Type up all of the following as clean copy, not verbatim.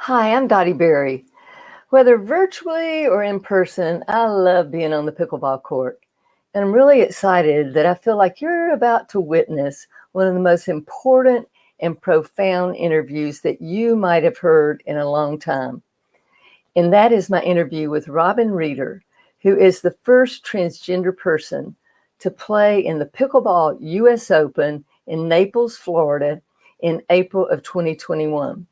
Hi, I'm Dottie Berry. Whether virtually or in person, I love being on the pickleball court. And I'm really excited that I feel like you're about to witness one of the most important and profound interviews that you might have heard in a long time. And that is my interview with Robyn Reeder, who is the first transgender person to play in the Pickleball US Open in Naples, Florida in April of 2021.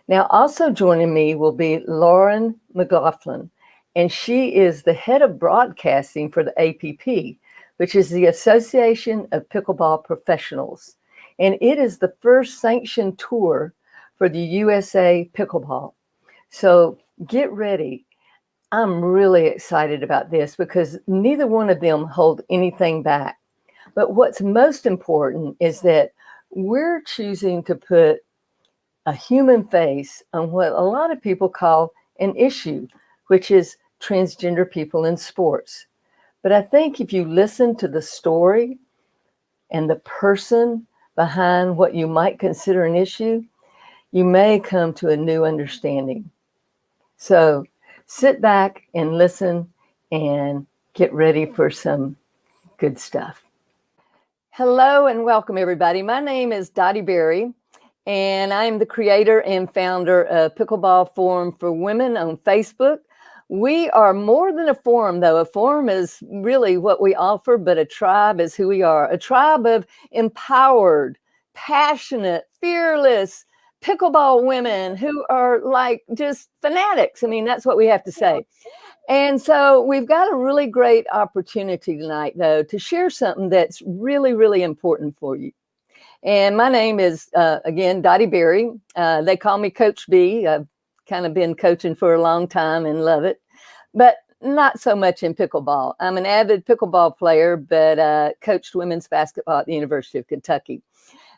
Now, also joining me will be Lauren McLaughlin, and she is the head of broadcasting for the APP, which is the Association of Pickleball Professionals. And it is the first sanctioned tour for the USA Pickleball. So get ready. I'm really excited about this because neither one of them hold anything back. But what's most important is that we're choosing to put a human face on what a lot of people call an issue, which is transgender people in sports. But I think if you listen to the story and the person behind what you might consider an issue, you may come to a new understanding. So sit back and listen and get ready for some good stuff. Hello and welcome, everybody. My name is Dottie Berry, and I'm the creator and founder of Pickleball Forum for Women on Facebook. We are more than a forum, though. A forum is really what we offer, but a tribe is who we are. A tribe of empowered, passionate, fearless pickleball women who are like just fanatics. I mean, that's what we have to say. And so we've got a really great opportunity tonight, though, to share something that's really, really important for you. And my name is, again, Dottie Berry. They call me Coach B. I've kind of been coaching for a long time and love it, but not so much in pickleball. I'm an avid pickleball player, but coached women's basketball at the University of Kentucky.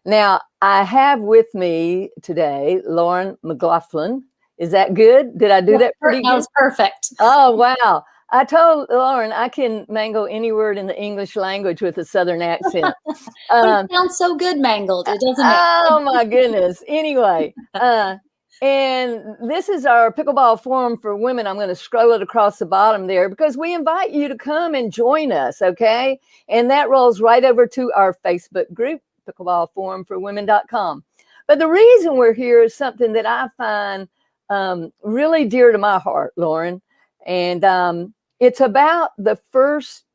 Now, I have with me today Lauren McLaughlin. Is that good? Did I do that pretty good? That was perfect. Oh, wow. I told Lauren I can mangle any word in the English language with a Southern accent. It sounds so good mangled. It doesn't. Oh, my goodness. Anyway, and this is our Pickleball Forum for Women. I'm going to scroll it across the bottom there because we invite you to come and join us, okay? And that rolls right over to our Facebook group, pickleballforumforwomen.com. But the reason we're here is something that I find really dear to my heart, Lauren. And it's about the first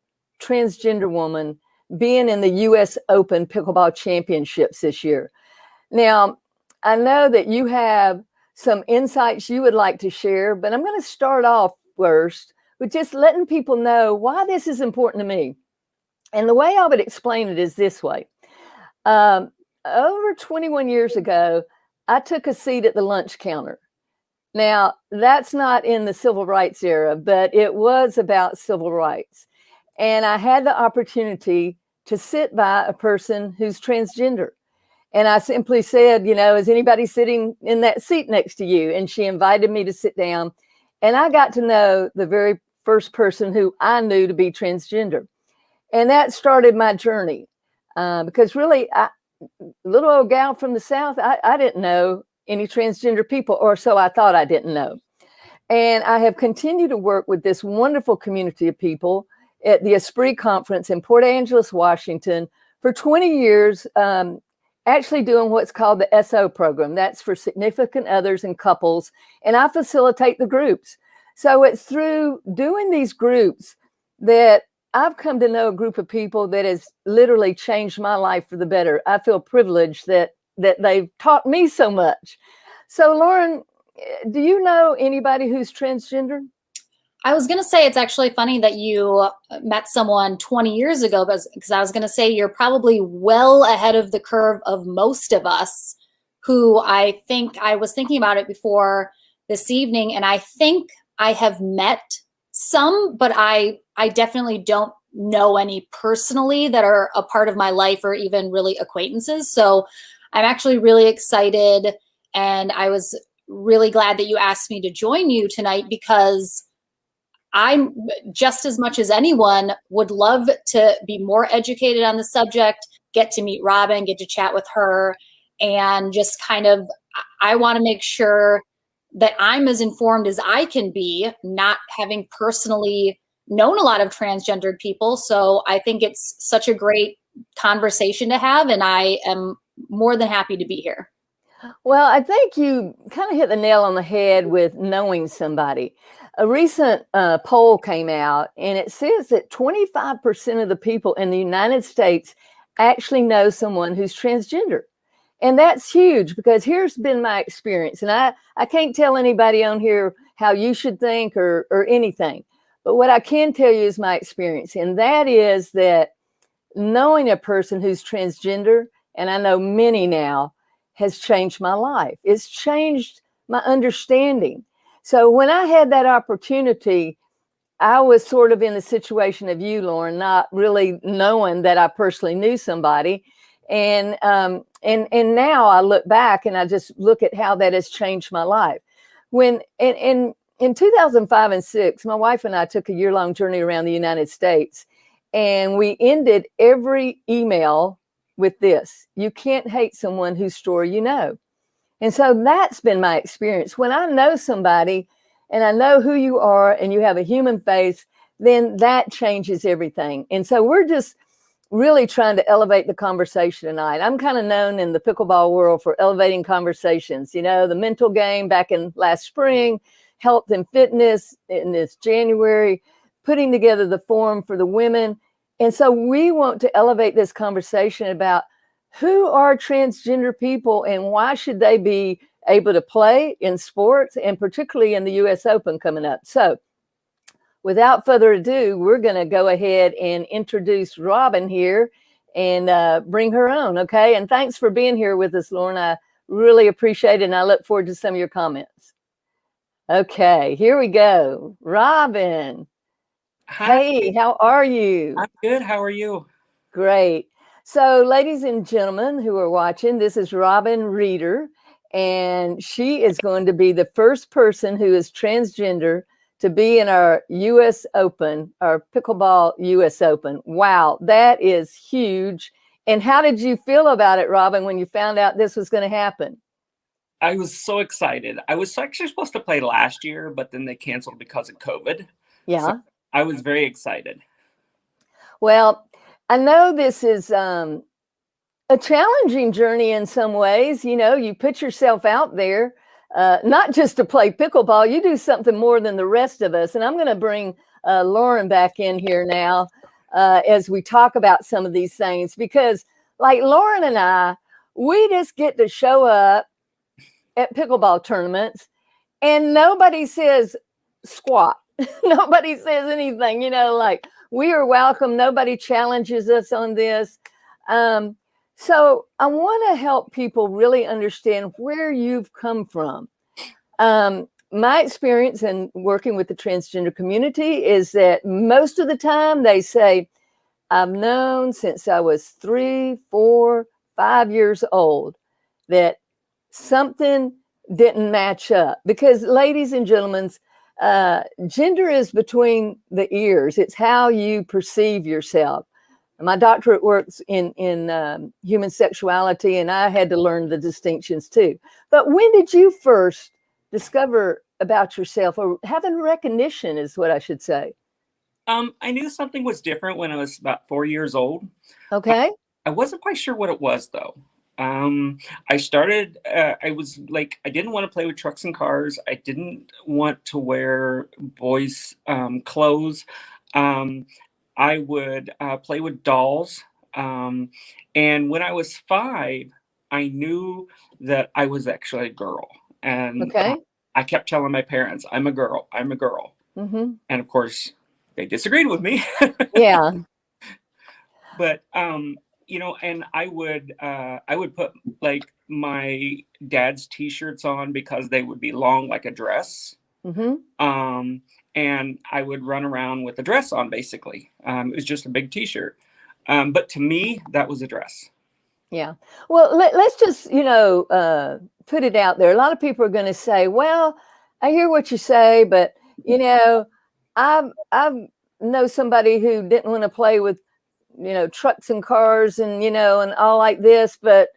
transgender woman being in the US Open Pickleball Championships this year. Now, I know that you have some insights you would like to share, but I'm going to start off first with just letting people know why this is important to me. And the way I would explain it is this way. Over 21 years ago, I took a seat at the lunch counter. Now, that's not in the civil rights era, but it was about civil rights. And I had the opportunity to sit by a person who's transgender. And I simply said, is anybody sitting in that seat next to you? And she invited me to sit down. And I got to know the very first person who I knew to be transgender. And that started my journey. Because really, little old gal from the South, I didn't know any transgender people, or so I thought I didn't know. And I have continued to work with this wonderful community of people at the Esprit Conference in Port Angeles, Washington, for 20 years, actually doing what's called the SO program. That's for significant others and couples, and I facilitate the groups. So it's through doing these groups that I've come to know a group of people that has literally changed my life for the better. I feel privileged that they've taught me so much. So, Lauren, do you know anybody who's transgender? I was going to say it's actually funny that you met someone 20 years ago, because I was going to say you're probably well ahead of the curve of most of us who I was thinking about it before this evening, and I think I have met some, but I definitely don't know any personally that are a part of my life or even really acquaintances. So I'm actually really excited, and I was really glad that you asked me to join you tonight, because I'm just as much as anyone would love to be more educated on the subject, get to meet Robyn, get to chat with her, and just kind of, I want to make sure that I'm as informed as I can be, not having personally known a lot of transgendered people. So I think it's such a great conversation to have, and I am more than happy to be here. Well, I think you kind of hit the nail on the head with knowing somebody. A recent poll came out, and it says that 25% of the people in the United States actually know someone who's transgender. And that's huge, because here's been my experience. And I can't tell anybody on here how you should think or anything. But what I can tell you is my experience. And that is that knowing a person who's transgender, and I know many now, has changed my life. It's changed my understanding. So when I had that opportunity, I was sort of in the situation of you, Lauren, not really knowing that I personally knew somebody. And now I look back and I just look at how that has changed my life. When in 2005 and 6, my wife and I took a year-long journey around the United States, and we ended every email with this: you can't hate someone whose story you know. And so that's been my experience. When I know somebody and I know who you are and you have a human face, then that changes everything. And so we're just really trying to elevate the conversation tonight. I'm kind of known in the pickleball world for elevating conversations. You know, the mental game back in last spring, health and fitness in this January, putting together the forum for the women. And so we want to elevate this conversation about who are transgender people and why should they be able to play in sports, and particularly in the US Open coming up. So without further ado, we're going to go ahead and introduce Robyn here and bring her on. Okay. And thanks for being here with us, Lauren. I really appreciate it. And I look forward to some of your comments. Okay, here we go. Robyn. Hi. Hey, how are you? I'm good. How are you? Great. So, ladies and gentlemen who are watching, this is Robyn Reeder, and she is going to be the first person who is transgender to be in our US Open, our pickleball US Open. Wow, that is huge. And how did you feel about it, Robyn, when you found out this was going to happen? I was so excited. I was actually supposed to play last year, but then they canceled because of COVID. Yeah. So I was very excited. Well, I know this is a challenging journey in some ways. You know, you put yourself out there, not just to play pickleball, you do something more than the rest of us. And I'm going to bring Lauren back in here now as we talk about some of these things, because like Lauren and I, we just get to show up at pickleball tournaments and nobody says squat. Nobody says anything, you know, like we are welcome. Nobody challenges us on this. So I want to help people really understand where you've come from. My experience in working with the transgender community is that most of the time they say, I've known since I was 3, 4, 5 years old that something didn't match up. Because, ladies and gentlemen, gender is between the ears. It's how you perceive yourself. My doctorate works in human sexuality, and I had to learn the distinctions too. But when did you first discover about yourself, or having recognition is what I should say? I knew something was different when I was about 4 years old. Okay. I wasn't quite sure what it was, though. I started, I was like, I didn't want to play with trucks and cars. I didn't want to wear boys' clothes. I would play with dolls. And when I was 5, I knew that I was actually a girl. And Okay. I kept telling my parents, I'm a girl, I'm a girl. Mm-hmm. And of course, they disagreed with me. Yeah. But you know, and I would put like my dad's t-shirts on because they would be long like a dress. Mm-hmm. And I would run around with a dress on, basically. It was just a big t-shirt. But to me, that was a dress. Yeah. Well, let's just, you know, put it out there. A lot of people are going to say, well, I hear what you say, but, you know, I know somebody who didn't want to play with, you know, trucks and cars and, you know, and all like this, but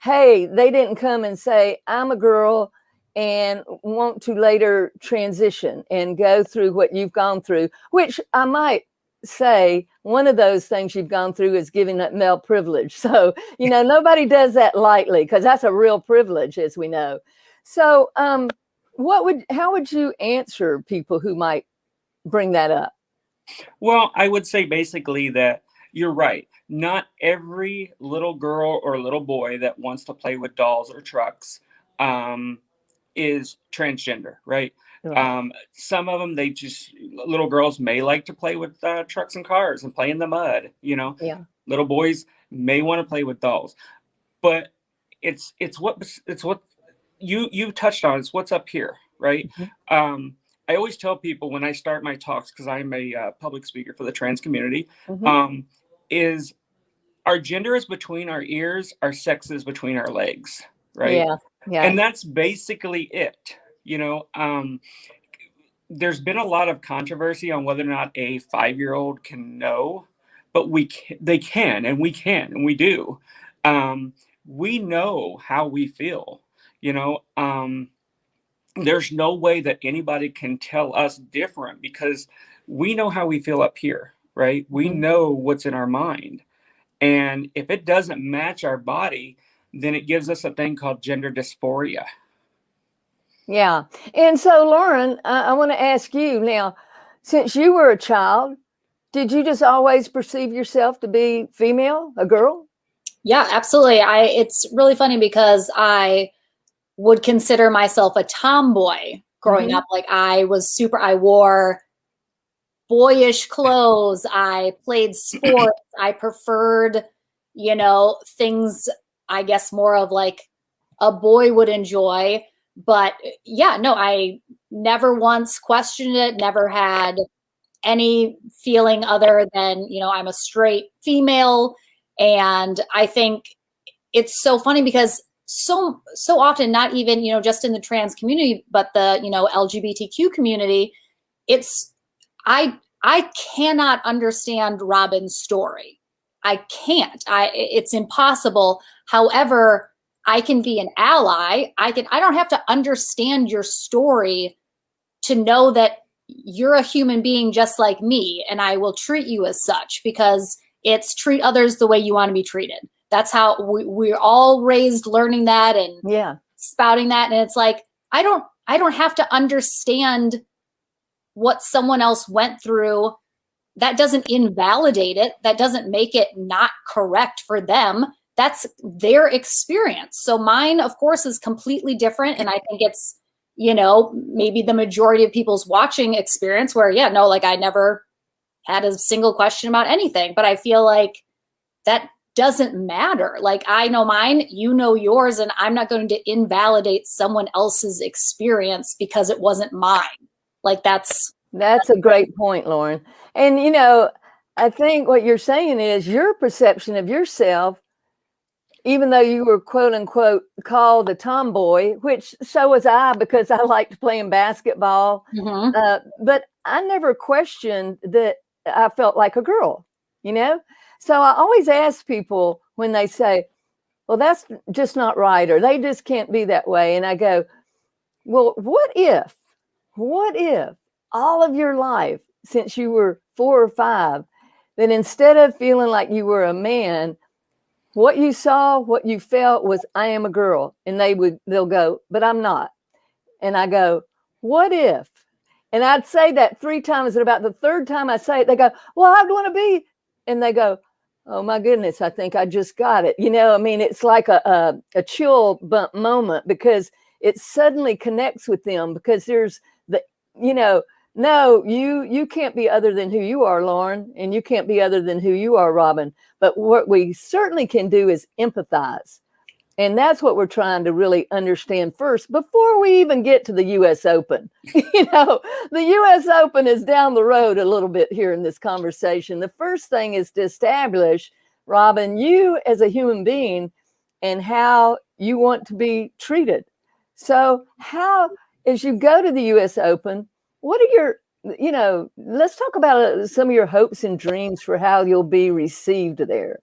hey, they didn't come and say, I'm a girl and want to later transition and go through what you've gone through, which I might say one of those things you've gone through is giving up male privilege. So, nobody does that lightly, because that's a real privilege, as we know. So, how would you answer people who might bring that up? Well, I would say basically that you're right. Not every little girl or little boy that wants to play with dolls or trucks is transgender, right? Right. Some of them, little girls may like to play with trucks and cars and play in the mud. Yeah. Little boys may want to play with dolls, but it's what you touched on. It's what's up here, right? Mm-hmm. I always tell people when I start my talks, because I'm a public speaker for the trans community, Mm-hmm. is our gender is between our ears, our sex is between our legs, right? Yeah. Yeah. And that's basically it. There's been a lot of controversy on whether or not a 5-year-old can know, but they can, and we can, and we do. We know how we feel, there's no way that anybody can tell us different, because we know how we feel up here, right? We Mm-hmm. know what's in our mind. And if it doesn't match our body, then it gives us a thing called gender dysphoria. Yeah. And so, Lauren, I want to ask you now, since you were a child, did you just always perceive yourself to be female, a girl? Yeah, absolutely. It's really funny because I would consider myself a tomboy growing Mm-hmm. up. Like I wore boyish clothes. I played sports. I preferred, things I guess more of like a boy would enjoy. But yeah, no, I never once questioned it, never had any feeling other than, I'm a straight female. And I think it's so funny because so often, not even, just in the trans community, but the, LGBTQ community, I cannot understand Robyn's story. I can't. It's impossible. However, I can be an ally. I don't have to understand your story to know that you're a human being just like me, and I will treat you as such, because it's treat others the way you want to be treated. That's how we're all raised learning that and spouting that. And it's like, I don't have to understand what someone else went through. That doesn't invalidate it. That doesn't make it not correct for them. That's their experience. So mine, of course, is completely different. And I think it's, maybe the majority of people's watching experience where, like I never had a single question about anything, but I feel like that doesn't matter. Like I know mine, you know yours, and I'm not going to invalidate someone else's experience because it wasn't mine. Like that's a great point, Lauren. And, I think what you're saying is your perception of yourself, even though you were quote unquote called a tomboy, which so was I, because I liked playing basketball. Mm-hmm. But I never questioned that I felt like a girl, So I always ask people when they say, well, that's just not right, or they just can't be that way. And I go, well, what if all of your life, since you were 4 or 5, that instead of feeling like you were a man, what you saw, what you felt was, I am a girl. And they'll go, but I'm not. And I go, what if? And I'd say that 3 times, and about the 3rd time I say it, they go, well, I'd want to be. And they go, oh my goodness, I think I just got it. It's like a chill bump moment, because it suddenly connects with them, because there's no, you can't be other than who you are, Lauren, and you can't be other than who you are, Robyn. But what we certainly can do is empathize. And that's what we're trying to really understand first before we even get to the U.S. Open. The U.S. Open is down the road a little bit here in this conversation. The first thing is to establish, Robyn, you as a human being and how you want to be treated. So how, as you go to the U.S. Open, what are your, let's talk about some of your hopes and dreams for how you'll be received there.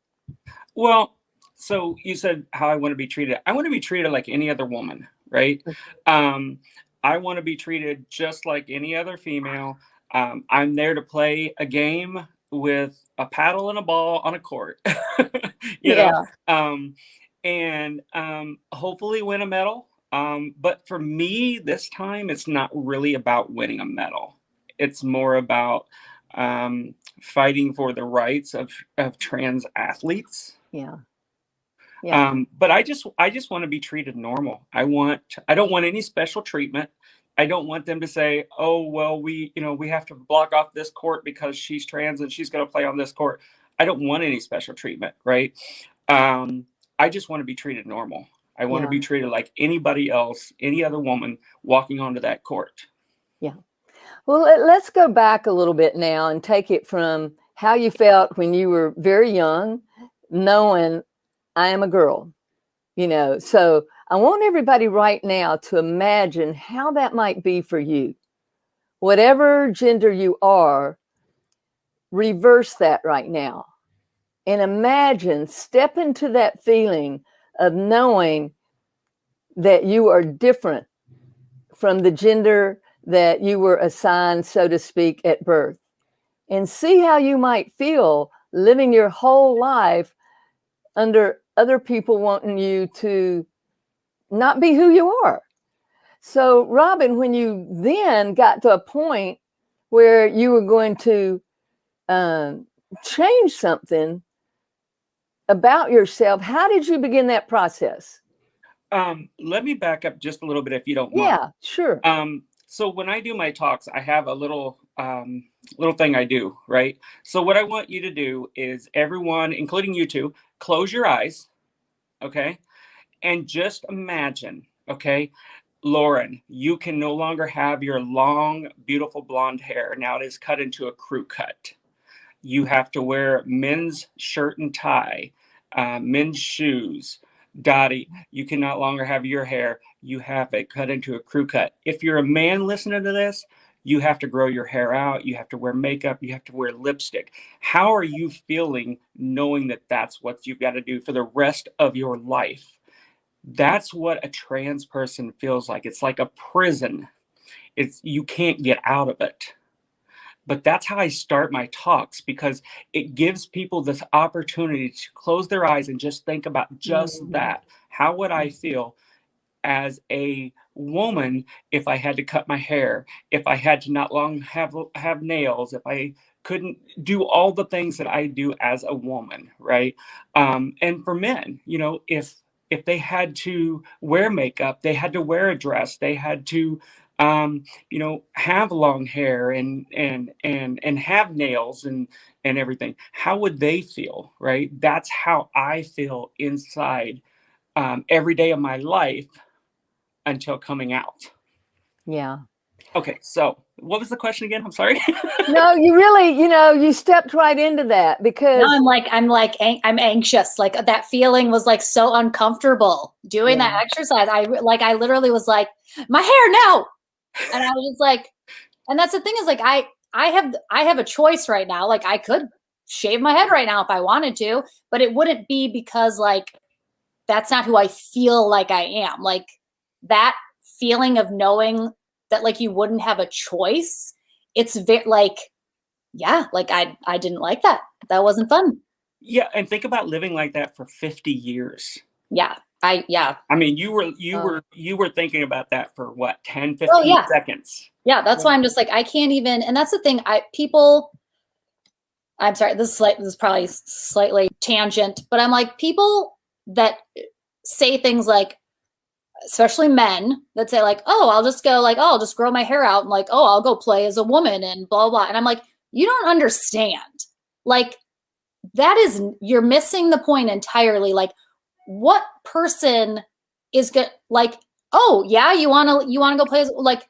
Well, so you said how I want to be treated. I want to be treated like any other woman, right? Um, I want to be treated just like any other female. I'm there to play a game with a paddle and a ball on a court, you know, Yeah. and hopefully win a medal. But for me, this time, it's not really about winning a medal. It's more about fighting for the rights of trans athletes. Yeah. Yeah. But I just want to be treated normal. I don't want any special treatment. I don't want them to say, "Oh, well, we have to block off this court because she's trans and she's going to play on this court." I don't want any special treatment, right? I just want to be treated normal. I want to Yeah. be treated like anybody else, any other woman walking onto that court. Yeah. Well, let's go back a little bit now and take it from how you felt when you were very young, knowing I am a girl, So I want everybody right now to imagine how that might be for you. Whatever gender you are, reverse that right now. And imagine, step into that feeling of knowing that you are different from the gender that you were assigned, so to speak, at birth. And see how you might feel living your whole life under other people wanting you to not be who you are. So, Robyn, when you then got to a point where you were going to change something about yourself, how did you begin that process? Let me back up just a little bit if you don't mind. Yeah, sure. So when I do my talks, I have a little thing I do, right? So what I want you to do is everyone, including you two, close your eyes, okay? And just imagine, okay? Lauren, you can no longer have your long, beautiful blonde hair. Now it is cut into a crew cut. You have to wear men's shirt and tie, men's shoes. Dottie, you can no longer have your hair. You have it cut into a crew cut. If you're a man listening to this, you have to grow your hair out. You have to wear makeup. You have to wear lipstick. How are you feeling knowing that that's what you've got to do for the rest of your life? That's what a trans person feels like. It's like a prison. You can't get out of it. But that's how I start my talks, because it gives people this opportunity to close their eyes and just think about just that. How would I feel as a woman if I had to cut my hair, if I had to not long have nails, if I couldn't do all the things that I do as a woman, right? And for men, if they had to wear makeup, they had to wear a dress, they had to have long hair and have nails and everything. How would they feel, right? That's how I feel inside every day of my life until coming out. Yeah. Okay, so what was the question again? I'm sorry. No, you really, you stepped right into that because I'm anxious. Like that feeling was like so uncomfortable doing that exercise. I literally was like, my hair, no. And I was like, and that's the thing is like, I have a choice right now. Like I could shave my head right now if I wanted to, but it wouldn't be because like, that's not who I feel like I am. Like that feeling of knowing that like you wouldn't have a choice. It's like I didn't like that. That wasn't fun. Yeah. And think about living like that for 50 years. Yeah. I mean, you were thinking about that for what, 10, 15 seconds. Yeah. That's why I'm just like, I can't even, and that's the thing. I'm sorry, this is probably slightly tangent, but I'm like, people that say things like, especially men that say like, oh, I'll just go like, oh, I'll just grow my hair out and like, oh, I'll go play as a woman and blah, blah. And I'm like, you don't understand. Like you're missing the point entirely. Like what person is good? Like, oh yeah, you want to go play as like,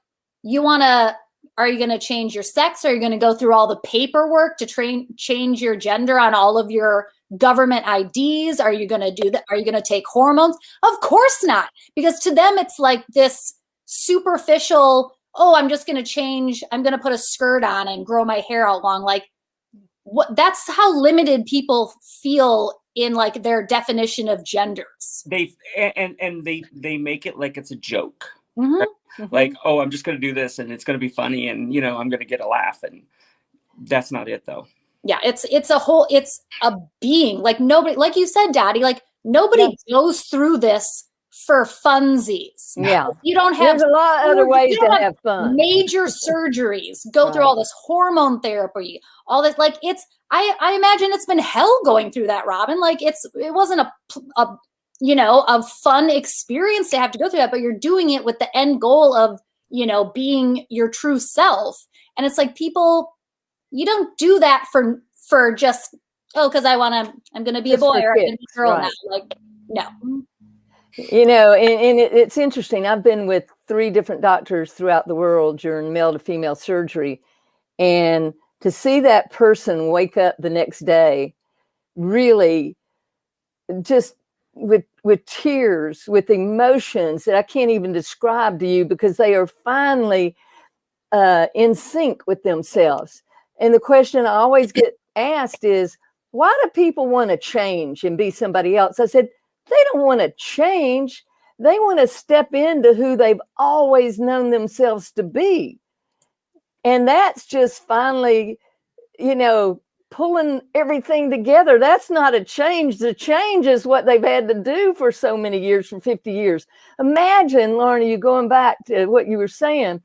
are you going to change your sex? Are you going to go through all the paperwork to change your gender on all of your government IDs? Are you going to do that? Are you going to take hormones? Of course not. Because to them, it's like this superficial, oh, I'm just going to change. I'm going to put a skirt on and grow my hair out long. Like that's how limited people feel in like their definition of genders. They make it like it's a joke. Mm-hmm. Right? Mhm. Like, oh, I'm just going to do this and it's going to be funny and, you know, I'm going to get a laugh. And that's not it, though. Yeah, it's a being. Like nobody, like you said, Daddy, like nobody goes through this for funsies. Yeah. You don't have There's a lot of other ways you to don't have fun. major surgeries, go through Right. all this hormone therapy, all this. Like it's, I imagine it's been hell going through that, Robyn. Like it wasn't a you know, a fun experience to have to go through that, but you're doing it with the end goal of, you know, being your true self. And it's like people, you don't do that for just, oh, because I'm gonna be Just a boy for or I'm gonna be kids, a girl right. now. Like, no. You know, and it's interesting. I've been with 3 different doctors throughout the world during male to female surgery. And to see that person wake up the next day, really just with tears, with emotions that I can't even describe to you, because they are finally in sync with themselves. And the question I always get asked is, why do people want to change and be somebody else? I said, they don't want to change. They want to step into who they've always known themselves to be. And that's just finally, you know, pulling everything together. That's not a change. The change is what they've had to do for so many years, for 50 years. Imagine, Lorna, you going back to what you were saying,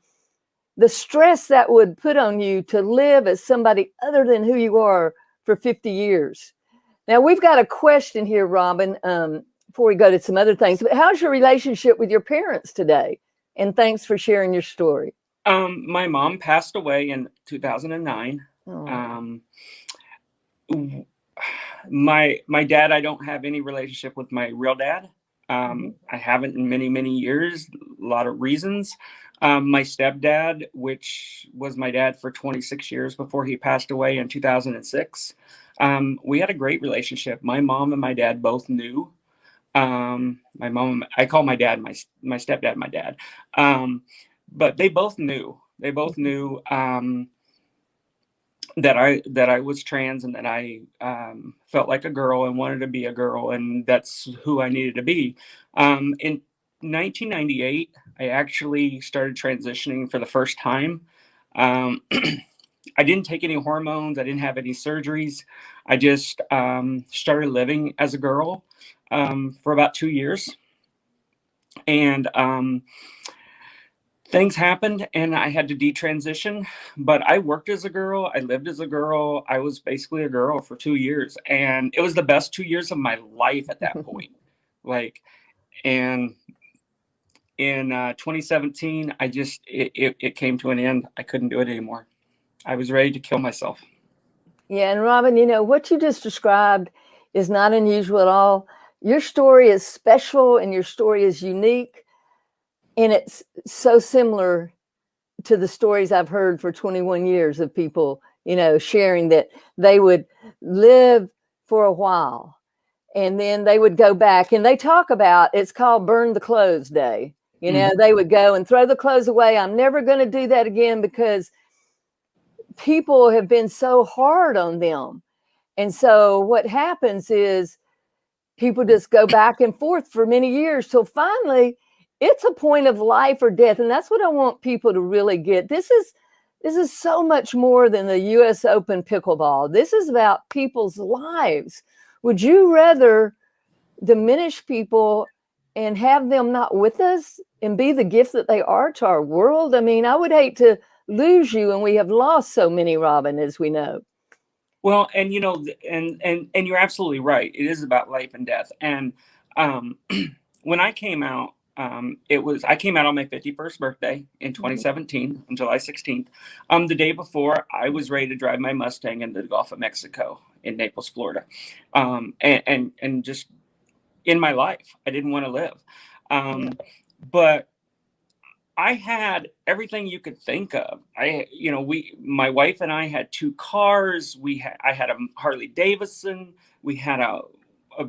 the stress that would put on you to live as somebody other than who you are for 50 years. Now, we've got a question here, Robyn, before we go to some other things. But how's your relationship with your parents today? And thanks for sharing your story. My mom passed away in 2009. Oh. My dad, I don't have any relationship with my real dad. I haven't in many, many years, a lot of reasons. My stepdad, which was my dad for 26 years before he passed away in 2006, we had a great relationship. My mom and my dad both knew. My mom, I call my dad my stepdad my dad, but they both knew. They both knew that I was trans and that I felt like a girl and wanted to be a girl, and that's who I needed to be. In 1998, I actually started transitioning for the first time. I didn't take any hormones. I didn't have any surgeries. I just started living as a girl for about 2 years. And things happened and I had to detransition, but I worked as a girl. I lived as a girl. I was basically a girl for 2 years, and it was the best 2 years of my life at that point. Like, and in 2017, it came to an end. I couldn't do it anymore. I was ready to kill myself. Yeah, and Robyn, you know, what you just described is not unusual at all. Your story is special and your story is unique. And it's so similar to the stories I've heard for 21 years of people, you know, sharing that they would live for a while and then they would go back, and they talk about, it's called burn the clothes day. You know, they would go and throw the clothes away. I'm never going to do that again, because people have been so hard on them. And so what happens is people just go back and forth for many years till finally it's a point of life or death. And that's what I want people to really get. This is so much more than the US Open pickleball. This is about people's lives. Would you rather diminish people and have them not with us and be the gift that they are to our world? I mean, I would hate to lose you, and we have lost so many, Robyn, as we know. Well, and you know, and you're absolutely right. It is about life and death. And when I came out, I came out on my 51st birthday in 2017 on July 16th. The day before, I was ready to drive my Mustang into the Gulf of Mexico in Naples, Florida, and just in my life, I didn't want to live, but I had everything you could think of. My wife and I had 2 cars. I had a Harley Davidson. We had a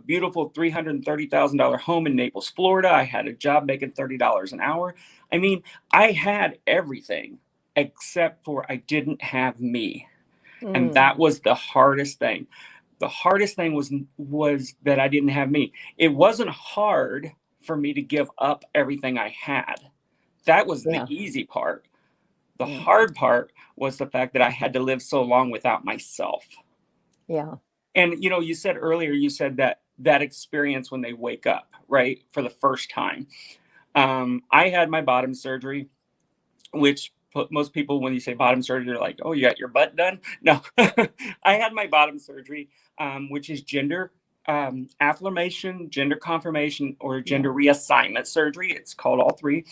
beautiful $330,000 home in Naples, Florida. I had a job making $30 an hour. I mean, I had everything except for I didn't have me. And that was the hardest thing. The hardest thing was that I didn't have me. It wasn't hard for me to give up everything I had. That was the Yeah. easy part. The Yeah. hard part was the fact that I had to live so long without myself. Yeah. And you said earlier, you said that experience when they wake up, right, for the first time. I had my bottom surgery, which most people, when you say bottom surgery, they're like, "Oh, you got your butt done?" No, I had my bottom surgery, which is gender affirmation, gender confirmation, or gender reassignment surgery. It's called all three.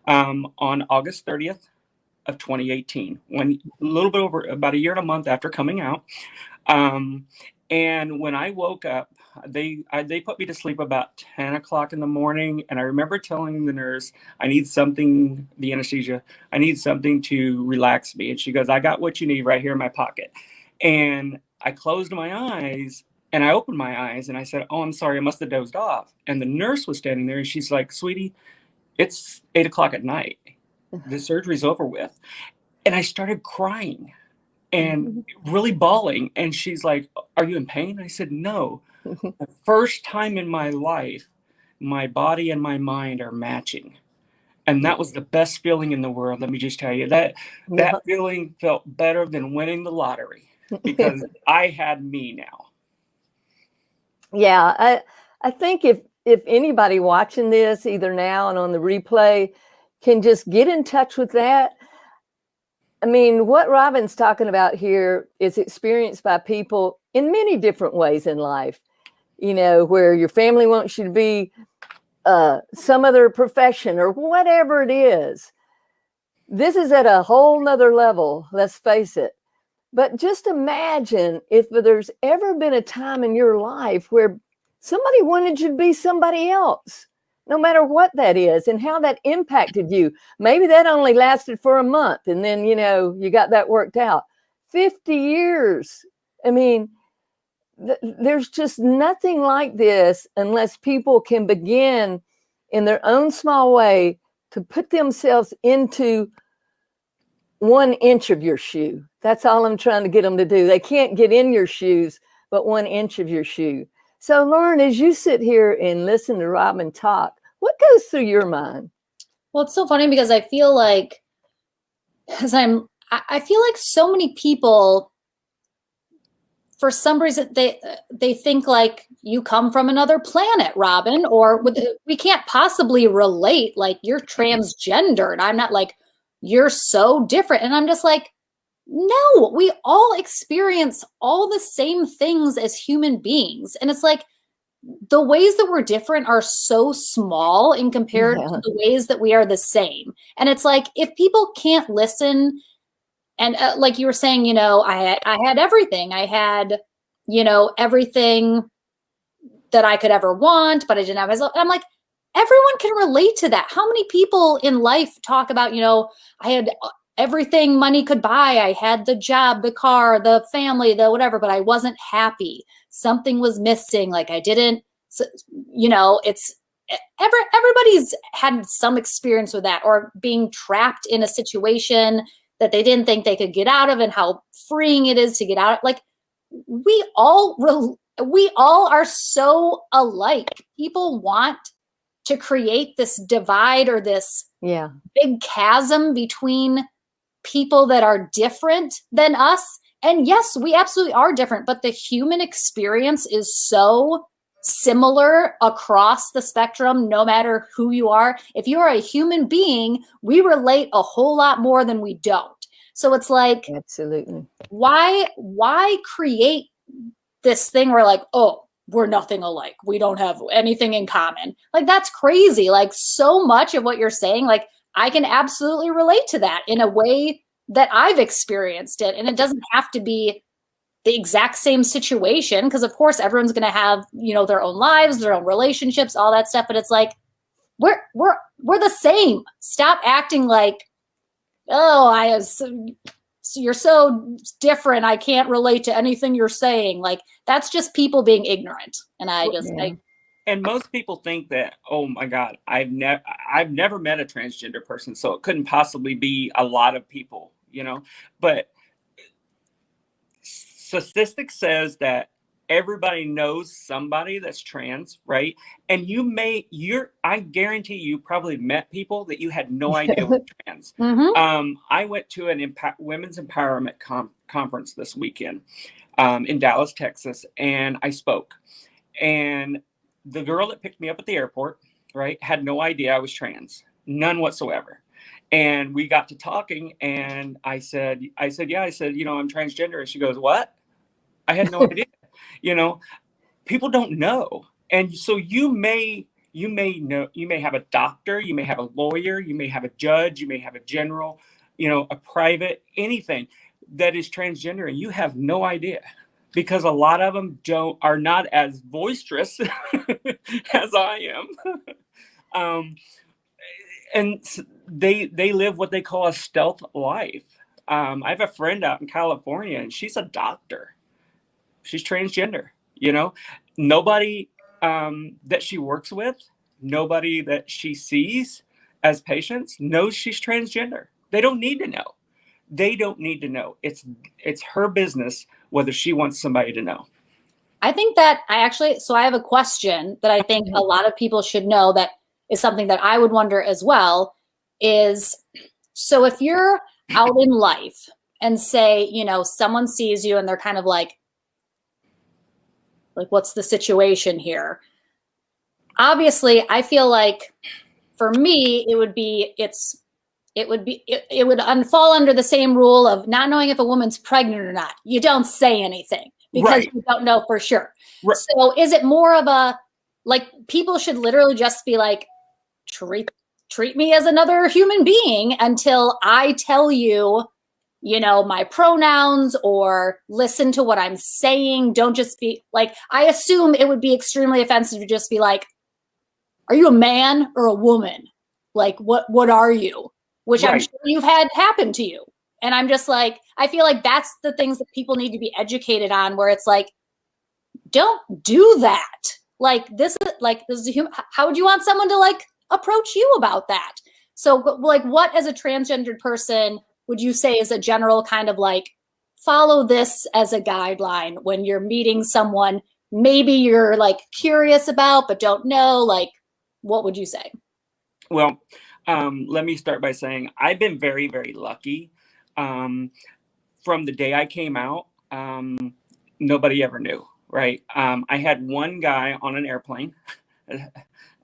On August 30th of 2018, when a little bit over about a year and a month after coming out. Um, and when I woke up, they put me to sleep about 10 o'clock in the morning. And I remember telling the nurse, I need something, the anesthesia, I need something to relax me. And she goes, I got what you need right here in my pocket. And I closed my eyes and I opened my eyes and I said, oh, I'm sorry, I must have dozed off. And the nurse was standing there and she's like, sweetie, it's 8 o'clock at night. The surgery's over with. And I started crying and really bawling. And she's like, are you in pain? I said, no. The first time in my life, my body and my mind are matching. And that was the best feeling in the world. Let me just tell you that Yeah. that feeling felt better than winning the lottery because I had me now. Yeah, I think if anybody watching this, either now and on the replay, can just get in touch with that. I mean, what Robyn's talking about here is experienced by people in many different ways in life. Where your family wants you to be some other profession or whatever it is. This is at a whole nother level, let's face it. But just imagine if there's ever been a time in your life where somebody wanted you to be somebody else, no matter what that is and how that impacted you. Maybe that only lasted for a month and then, you got that worked out. 50 years. I mean, there's just nothing like this unless people can begin in their own small way to put themselves into 1 inch of your shoe. That's all I'm trying to get them to do. They can't get in your shoes, but 1 inch of your shoe. So, Lauren, as you sit here and listen to Robyn talk, what goes through your mind? Well, it's so funny because I feel like, I feel like so many people, for some reason, they think like you come from another planet, Robyn, or we can't possibly relate. Like you're transgender, and I'm not like you're so different. And I'm just like, no, we all experience all the same things as human beings. And it's like the ways that we're different are so small in compared to the ways that we are the same. And it's like, if people can't listen, and like you were saying, I had everything. I had, everything that I could ever want, but I didn't have myself. And I'm like, everyone can relate to that. How many people in life talk about, I had everything money could buy. I had the job, the car, the family, the whatever, but I wasn't happy. Something was missing. Like I didn't, it's everybody's had some experience with that, or being trapped in a situation that they didn't think they could get out of, and how freeing it is to get out. Like we all are so alike. People want to create this divide or this big chasm between people that are different than us. And yes, we absolutely are different, but the human experience is so similar across the spectrum, no matter who you are. If you're a human being, we relate a whole lot more than we don't. So it's like, absolutely, why create this thing where like, oh, we're nothing alike, we don't have anything in common? Like that's crazy. Like so much of what you're saying, like I can absolutely relate to that in a way that I've experienced it. And it doesn't have to be the exact same situation, because of course everyone's going to have, their own lives, their own relationships, all that stuff. But it's like, we're the same. Stop acting like, oh, you're so different, I can't relate to anything you're saying. Like that's just people being ignorant. And and most people think that, oh my God, I've never met a transgender person, so it couldn't possibly be a lot of people, But statistics says that everybody knows somebody that's trans, right? And I guarantee you probably met people that you had no idea were trans. I went to an women's empowerment conference this weekend in Dallas, Texas, and I spoke. And the girl that picked me up at the airport, right, had no idea I was trans, none whatsoever. And we got to talking, and I said, yeah, I'm transgender. And she goes, what? I had no idea. People don't know. And so you may know, you may have a doctor, you may have a lawyer, you may have a judge, you may have a general, a private, anything that is transgender, and you have no idea, because a lot of them are not as boisterous as I am. And they live what they call a stealth life. I have a friend out in California, and she's a doctor. She's transgender. Nobody that she works with, nobody that she sees as patients knows she's transgender. They don't need to know. It's her business whether she wants somebody to know. I think that so I have a question that I think a lot of people should know, that is something that I would wonder as well, is, so if you're out in life and say, someone sees you and they're kind of like, what's the situation here? Obviously, I feel like for me, it would fall under the same rule of not knowing if a woman's pregnant or not. You don't say anything because you don't know for sure. Right. So is it more of a, people should literally just be like, treat me as another human being until I tell you, my pronouns, or listen to what I'm saying. Don't just be like, I assume it would be extremely offensive to just be like, are you a man or a woman? What are you? Which I'm sure you've had happen to you. And I'm just like, I feel like that's the things that people need to be educated on, where it's like, don't do that. This is a human. How would you want someone to approach you about that? So what as a transgendered person would you say is a general kind of follow this as a guideline when you're meeting someone maybe you're curious about but don't know? What would you say? Well, let me start by saying I've been very, very lucky. From the day I came out, nobody ever knew, right? I had one guy on an airplane,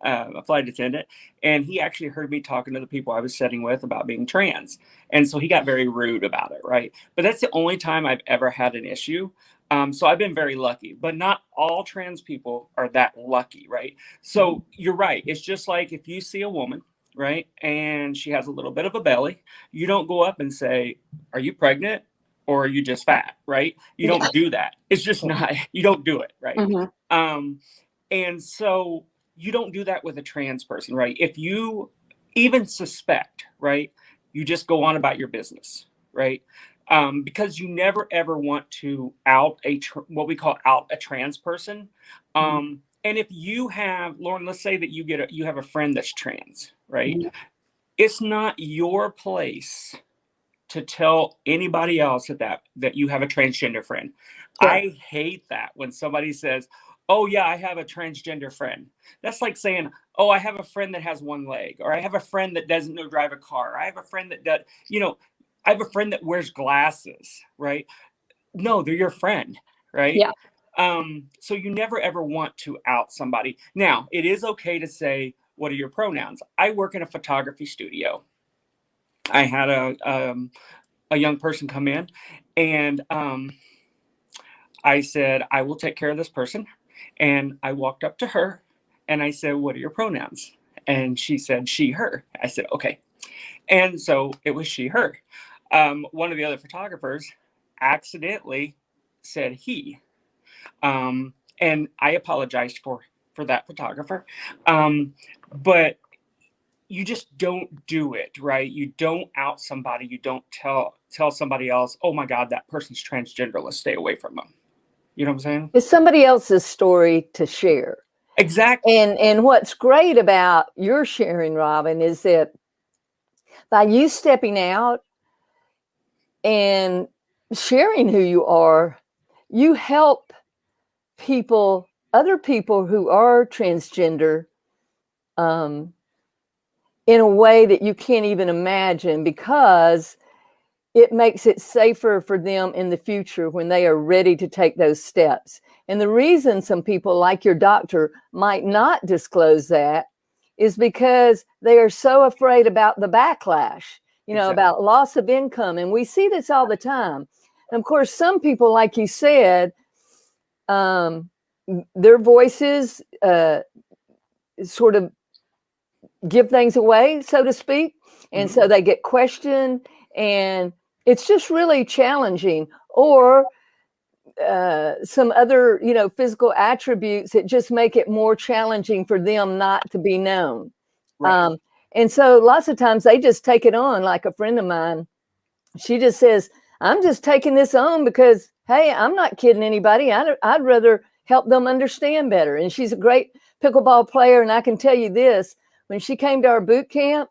a flight attendant, and he actually heard me talking to the people I was sitting with about being trans. And so he got very rude about it, right? But that's the only time I've ever had an issue. So I've been very lucky, but not all trans people are that lucky, right? So you're right. It's just like if you see a woman, right, and she has a little bit of a belly, you don't go up and say, are you pregnant or are you just fat, right? You don't do that. It's just not, you don't do it, right? And so you don't do that with a trans person, right? If you even suspect, right, you just go on about your business, right? Because you never ever want to out what we call out a trans person. And if you have, Lauren, let's say that you have a friend that's trans, right? It's not your place to tell anybody else that you have a transgender friend. Sure. I hate that when somebody says, oh yeah, I have a transgender friend. That's like saying, oh, I have a friend that has one leg, or I have a friend that doesn't know drive a car. I have a friend that does, I have a friend that wears glasses, right? No, they're your friend, right? Yeah. So you never ever want to out somebody. Now, it is okay to say, what are your pronouns? I work in a photography studio. I had a young person come in, and I said, I will take care of this person. And I walked up to her and I said, what are your pronouns? And she said, she, her. I said, okay. And so it was she, her. One of the other photographers accidentally said he. And I apologized for that photographer. But you just don't do it, right? You don't out somebody. You don't tell somebody else, oh my God, that person's transgender. Let's stay away from them. You know what I'm saying? It's somebody else's story to share. Exactly. And what's great about your sharing, Robyn, is that by you stepping out and sharing who you are, you help people, other people who are transgender, in a way that you can't even imagine, because it makes it safer for them in the future when they are ready to take those steps. And the reason some people, like your doctor, might not disclose that is because they are so afraid about the backlash, Exactly. about loss of income. And we see this all the time. And of course, some people, like you said, their voices sort of give things away, so to speak. And so they get questioned, and it's just really challenging. Or some other, physical attributes that just make it more challenging for them not to be known. Right. And so lots of times they just take it on. Like a friend of mine, she just says, I'm just taking this on because, hey, I'm not kidding anybody. I'd rather help them understand better. And she's a great pickleball player. And I can tell you this, when she came to our boot camp,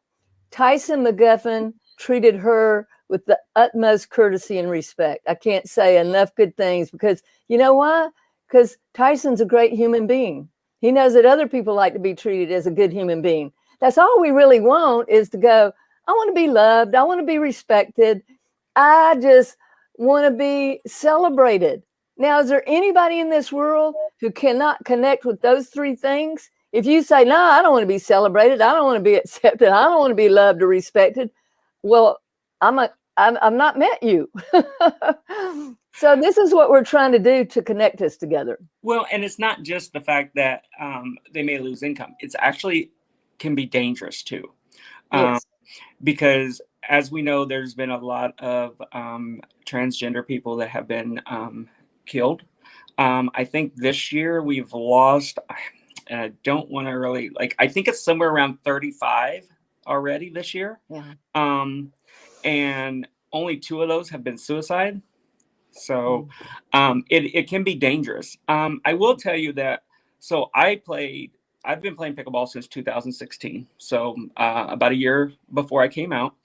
Tyson McGuffin treated her with the utmost courtesy and respect. I can't say enough good things, because you know why? Because Tyson's a great human being. He knows that other people like to be treated as a good human being. That's all we really want, is to go, I want to be loved. I want to be respected. I just want to be celebrated. Now, is there anybody in this world who cannot connect with those three things? If you say, no, I don't want to be celebrated, I don't want to be accepted, I don't want to be loved or respected, well, I've not met you. So this is what we're trying to do to connect us together. Well, and it's not just the fact that they may lose income. It's actually can be dangerous too. Yes. Because as we know, there's been a lot of transgender people that have been killed. I think this year we've lost, and I don't want to really, I think it's somewhere around 35 already this year. Yeah. And only 2 of those have been suicide. So it can be dangerous. I will tell you that, so I've been playing pickleball since 2016. So about a year before I came out.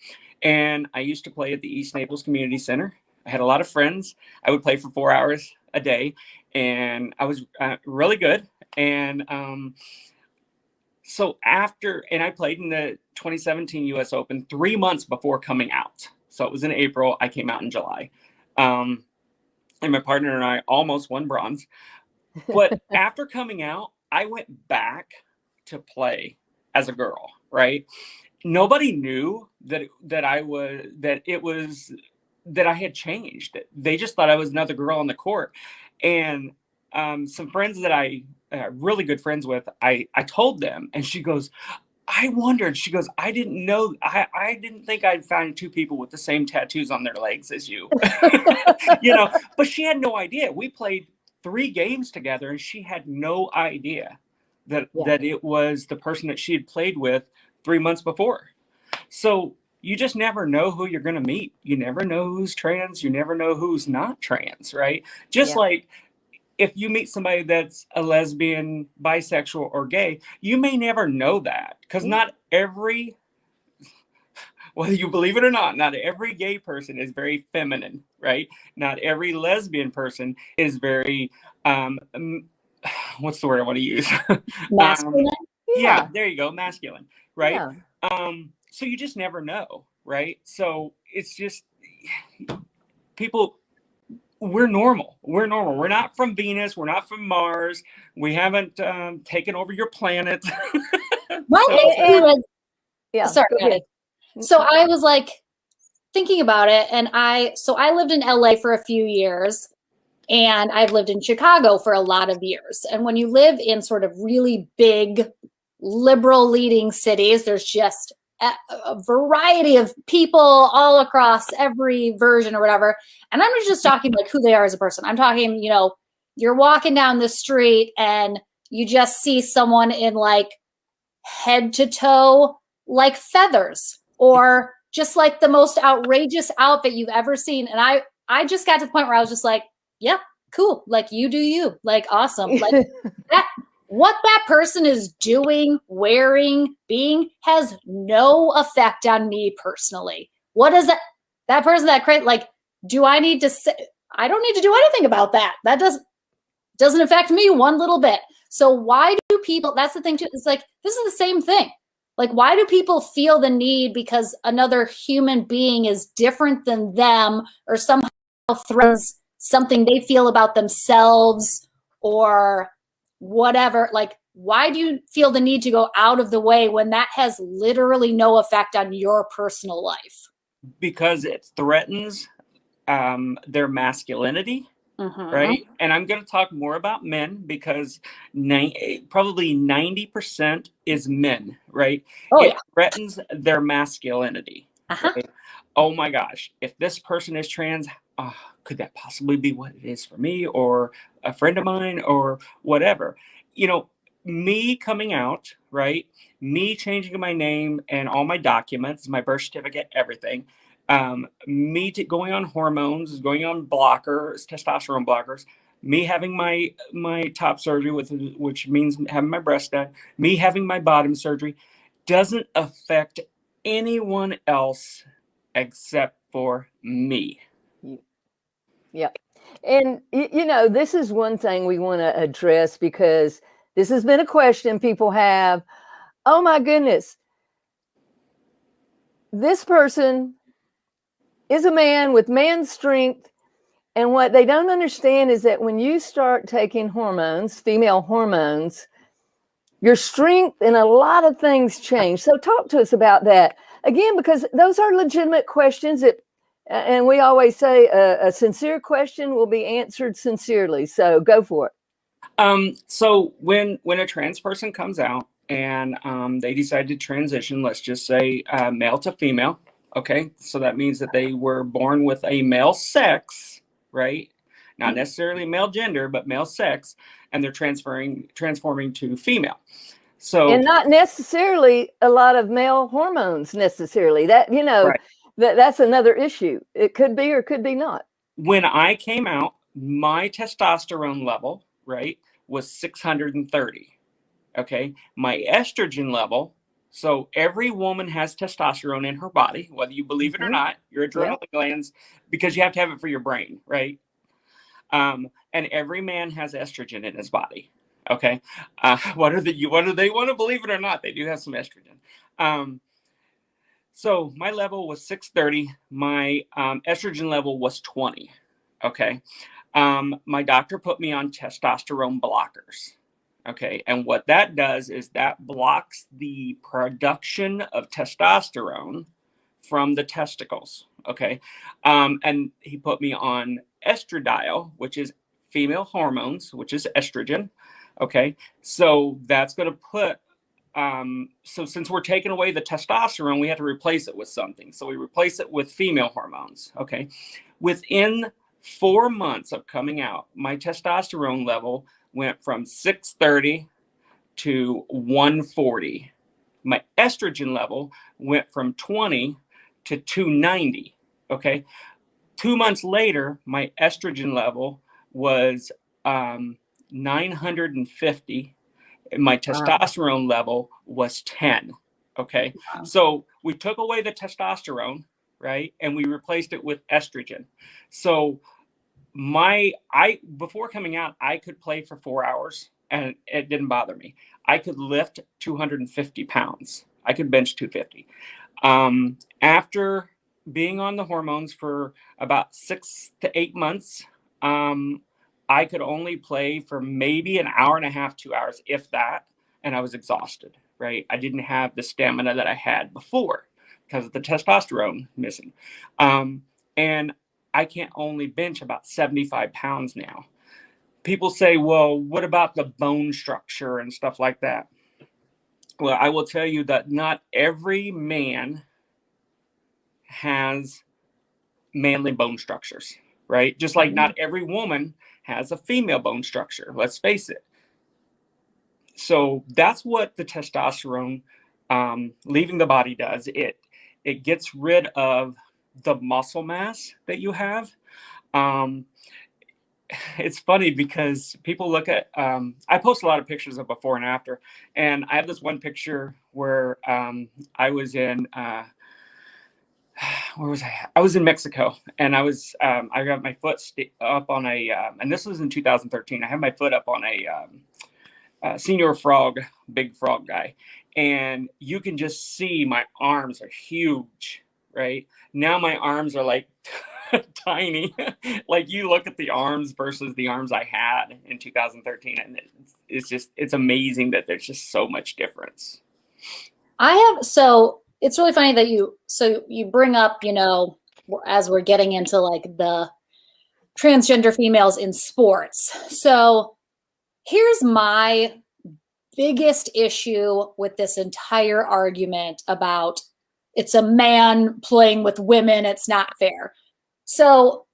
And I used to play at the East Naples Community Center. I had a lot of friends. I would play for 4 hours a day, and I was really good. And so and I played in the 2017 US Open 3 months before coming out. So it was in April. I came out in July. And my partner and I almost won bronze. But after coming out, I went back to play as a girl, right? Nobody knew that I had changed. They just thought I was another girl on the court. And some friends that I really good friends with, I told them, and she goes, I wondered, she goes, I didn't know, I didn't think I'd find 2 people with the same tattoos on their legs as you. But she had no idea. We played 3 games together, and she had no idea that it was the person that she had played with 3 months before. So you just never know who you're going to meet. You never know who's trans. You never know who's not trans, right? Just like if you meet somebody that's a lesbian, bisexual, or gay, you may never know that, because not every, whether you believe it or not every gay person is very feminine, right? Not every lesbian person is very, what's the word I want to use? Masculine. Yeah, there you go, masculine, right? Yeah. So you just never know, right? So it's just people. We're normal. We're normal. We're not from Venus. We're not from Mars. We haven't taken over your planet. Sorry. So I was like thinking about it, and I lived in LA for a few years, and I've lived in Chicago for a lot of years. And when you live in sort of really big, liberal leading cities, there's just a variety of people all across every version or whatever. And I'm just talking like who they are as a person. I'm talking, you're walking down the street and you just see someone in like head to toe, like feathers, or just like the most outrageous outfit you've ever seen. And I just got to the point where I was just like, yep, cool. Like, you do you, like, awesome. Like what that person is doing, wearing, being has no effect on me personally. What is that person that create, like, do I need to say, I don't need to do anything about that. Doesn't affect me one little bit. So why do people, that's the thing too, it's like, this is the same thing. Like, why do people feel the need because another human being is different than them or somehow threatens something they feel about themselves or whatever? Like, why do you feel the need to go out of the way when that has literally no effect on your personal life? Because it threatens their masculinity. Right. And I'm going to talk more about men because probably 90% is men, right? Oh, it yeah. threatens their masculinity. Right? Oh my gosh. If this person is trans, could that possibly be what it is for me or a friend of mine or whatever? You know, me coming out, right? Me changing my name and all my documents, my birth certificate, everything. Going on hormones, going on blockers, testosterone blockers, me having my top surgery, which means having my breast done, me having my bottom surgery, doesn't affect anyone else except for me. Yeah. And, you know, this is one thing we want to address because this has been a question people have. Oh, my goodness. This person is a man with man's strength. And what they don't understand is that when you start taking hormones, female hormones, your strength and a lot of things change. So talk to us about that again, because those are legitimate questions that, and we always say a sincere question will be answered sincerely. So go for it. So when a trans person comes out and they decide to transition, let's just say male to female, okay? So that means that they were born with a male sex, right? Not necessarily male gender, but male sex, and they're transforming to female. So and not necessarily a lot of male hormones necessarily. That, you know, right. that's another issue. It could be or could be not. When I came out, my testosterone level, right, was 630. Okay. My estrogen level. So every woman has testosterone in her body, whether you believe it or not, your adrenal glands, because you have to have it for your brain, right? And every man has estrogen in his body. Okay. Whether they want to believe it or not, they do have some estrogen. So my level was 630. My estrogen level was 20. Okay. My doctor put me on testosterone blockers. Okay. And what that does is that blocks the production of testosterone from the testicles. Okay. And he put me on estradiol, which is female hormones, which is estrogen. Okay. So that's going to put, so since we're taking away the testosterone, we have to replace it with something. So we replace it with female hormones. Okay. Within 4 months of coming out, my testosterone level went from 630 to 140. My estrogen level went from 20 to 290. Okay. 2 months later, my estrogen level was 950. And my testosterone level was 10. Okay. Wow. So we took away the testosterone, right? And we replaced it with estrogen. So before coming out, I could play for 4 hours and it didn't bother me. I could lift 250 pounds. I could bench 250. After being on the hormones for about 6 to 8 months, I could only play for maybe an hour and a half, 2 hours, if that. And I was exhausted, right? I didn't have the stamina that I had before because of the testosterone missing. And I can't only bench about 75 pounds now. People say, well, what about the bone structure and stuff like that? Well, I will tell you that not every man has manly bone structures, right? Just like not every woman has a female bone structure. Let's face it. So that's what the testosterone leaving the body does. It gets rid of the muscle mass that you have. It's funny because people look at, I post a lot of pictures of before and after, and I have this one picture where I was in where was I? I was in Mexico, and I got my foot up on a, and this was in 2013. I had my foot up on a senior frog, big frog guy, and you can just see my arms are huge. Right now, my arms are like tiny. Like you look at the arms versus the arms I had in 2013, and it's amazing that there's just so much difference. So it's really funny that you bring up, as we're getting into like the transgender females in sports. So here's my biggest issue with this entire argument about it's a man playing with women, it's not fair. So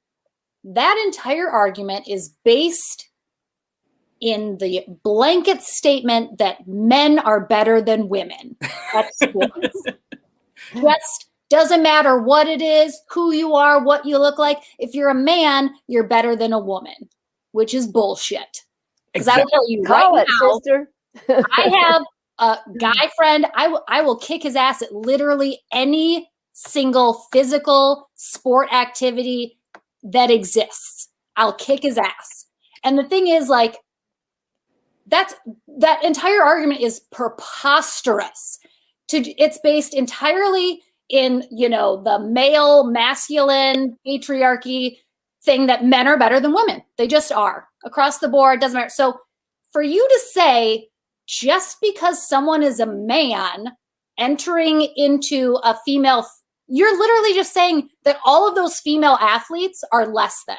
that entire argument is based in the blanket statement that men are better than women at sports. Just doesn't matter what it is, who you are, what you look like. If you're a man, you're better than a woman, which is bullshit. Because I will tell you right now, sister. I have a guy friend. I will kick his ass at literally any single physical sport activity that exists. I'll kick his ass. And the thing is, like, that entire argument is preposterous. It's based entirely in, the male masculine patriarchy thing that men are better than women. They just are across the board. Doesn't matter. So for you to say just because someone is a man entering into a female, you're literally just saying that all of those female athletes are less than.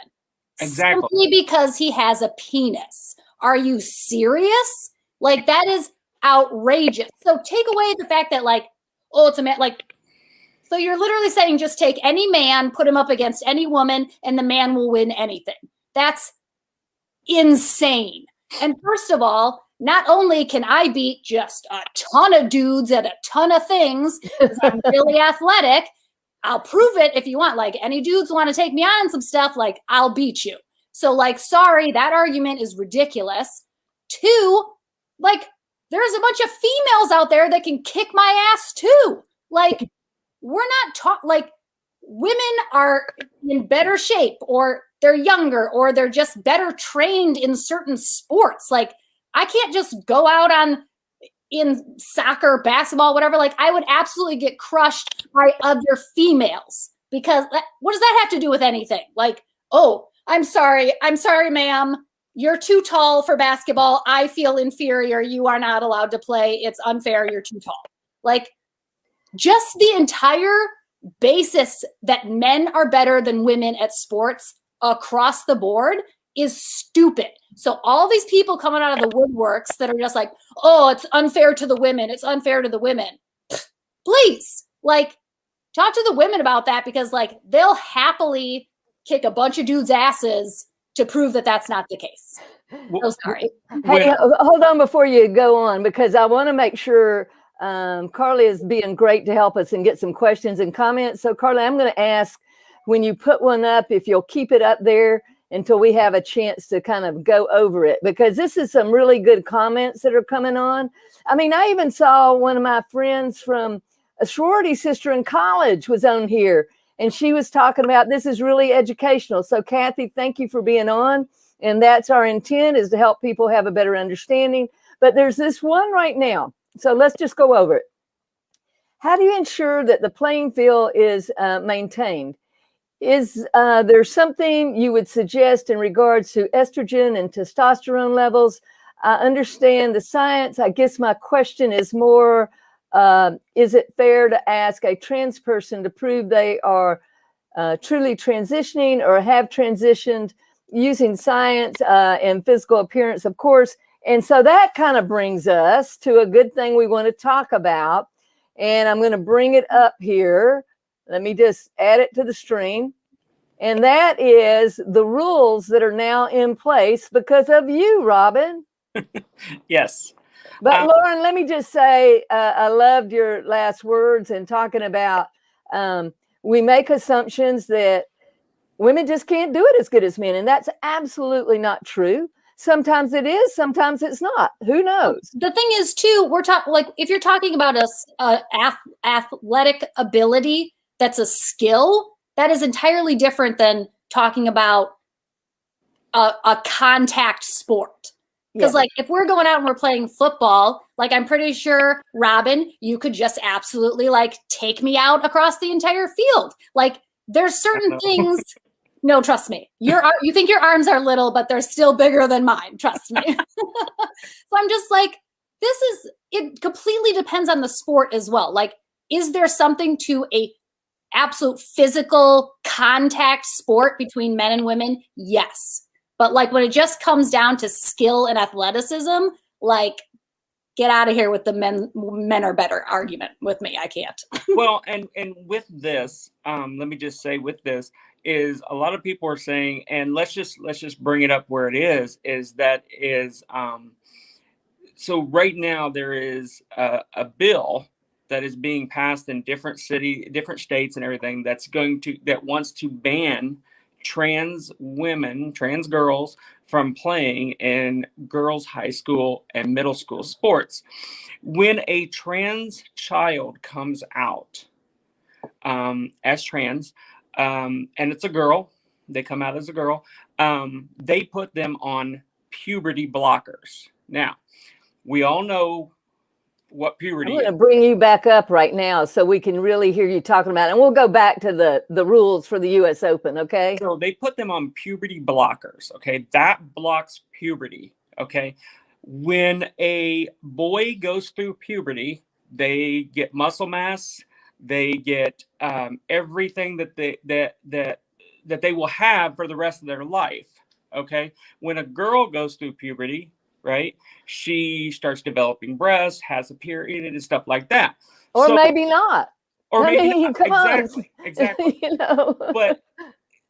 Exactly. Simply because he has a penis. Are you serious? Like, that is outrageous. So take away the fact that, like, oh, it's a man. Like, so you're literally saying just take any man, put him up against any woman, and the man will win anything. That's insane. And first of all, not only can I beat just a ton of dudes at a ton of things, because I'm really athletic, I'll prove it if you want. Like, any dudes want to take me on some stuff, like, I'll beat you. So, like, sorry, that argument is ridiculous. Two, like, there's a bunch of females out there that can kick my ass too. Like, we're not like, women are in better shape, or they're younger, or they're just better trained in certain sports. Like, I can't just go out in soccer, basketball, whatever. Like, I would absolutely get crushed by other females, because what does that have to do with anything? Like, oh, I'm sorry, ma'am. You're too tall for basketball. I feel inferior. You are not allowed to play. It's unfair. You're too tall. Like, just the entire basis that men are better than women at sports across the board is stupid. So all these people coming out of the woodworks that are just like, oh, it's unfair to the women. It's unfair to the women. Please, like, talk to the women about that, because, like, they'll happily kick a bunch of dudes' asses to prove that that's not the case. So sorry. Hey, hold on before you go on, because I want to make sure Carly is being great to help us and get some questions and comments. So Carly, I'm going to ask, when you put one up, if you'll keep it up there until we have a chance to kind of go over it, because this is some really good comments that are coming on. I mean, I even saw one of my friends from a sorority sister in college was on here, and she was talking about this is really educational. So Kathy, thank you for being on. And that's our intent, is to help people have a better understanding. But there's this one right now. So let's just go over it. How do you ensure that the playing field is maintained? Is there something you would suggest in regards to estrogen and testosterone levels? I understand the science. I guess my question is more, is it fair to ask a trans person to prove they are truly transitioning or have transitioned using science and physical appearance, of course? And so that kind of brings us to a good thing we want to talk about. And I'm going to bring it up here. Let me just add it to the stream. And that is the rules that are now in place because of you, Robyn. Yes. But Lauren, let me just say, I loved your last words and talking about we make assumptions that women just can't do it as good as men. And that's absolutely not true. Sometimes it is, sometimes it's not. Who knows? The thing is, too, we're talking, like, if you're talking about athletic ability, that's a skill, that is entirely different than talking about a contact sport. Because like if we're going out and we're playing football, like I'm pretty sure, Robyn, you could just absolutely like take me out across the entire field. Like there's certain things. No, trust me. You think your arms are little, but they're still bigger than mine. Trust me. So I'm just like, it completely depends on the sport as well. Like, is there something to a absolute physical contact sport between men and women? Yes. But like when it just comes down to skill and athleticism, like get out of here with the men are better argument with me. I can't. Well, and with this, let me just say with this is a lot of people are saying, and let's just bring it up where it is so right now there is a bill that is being passed in different states and everything that wants to ban trans women, trans girls from playing in girls' high school and middle school sports. When a trans child comes out as trans, and it's a girl, they come out as a girl, they put them on puberty blockers. Now, we all know what puberty I'm going to bring you back up right now so we can really hear you talking about it. And we'll go back to the rules for the U.S. Open, okay? So they put them on puberty blockers, okay? That blocks puberty, okay? When a boy goes through puberty, they get muscle mass, they get everything that they will have for the rest of their life, okay? When a girl goes through puberty, right, she starts developing breasts, has a period, and stuff like that. Or so, maybe not. Or maybe not. Come exactly. You know. But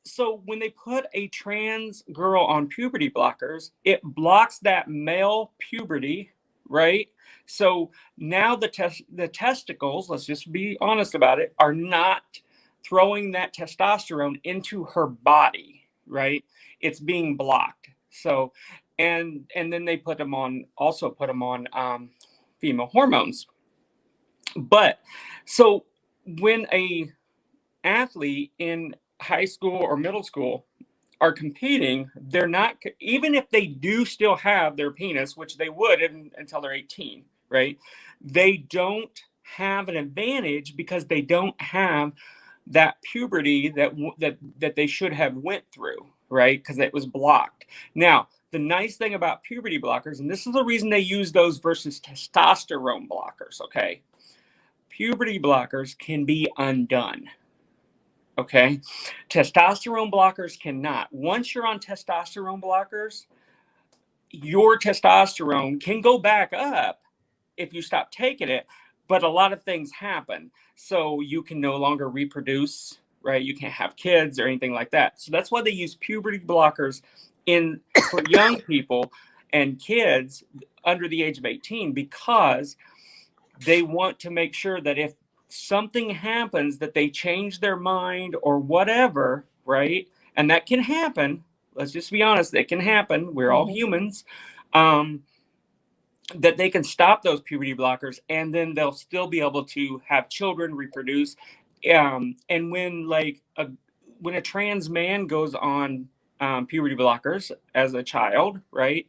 so when they put a trans girl on puberty blockers, it blocks that male puberty, right? So now the testicles, let's just be honest about it, are not throwing that testosterone into her body, right? It's being blocked. So, and then they put them on female hormones. But so when a athlete in high school or middle school are competing, they're not, even if they do still have their penis, which they would until they're 18, right? They don't have an advantage because they don't have that puberty that they should have went through, right? Because it was blocked. Now, the nice thing about puberty blockers, and this is the reason they use those versus testosterone blockers, okay? Puberty blockers can be undone. Okay, testosterone blockers cannot. Once you're on testosterone blockers, your testosterone can go back up if you stop taking it, but a lot of things happen. So you can no longer reproduce, right? You can't have kids or anything like that. So that's why they use puberty blockers for young people and kids under the age of 18, because they want to make sure that if something happens that they change their mind or whatever, right? And that can happen. Let's just be honest, it can happen. We're all humans. That they can stop those puberty blockers, and then they'll still be able to have children, reproduce. And when a trans man goes on puberty blockers as a child, right?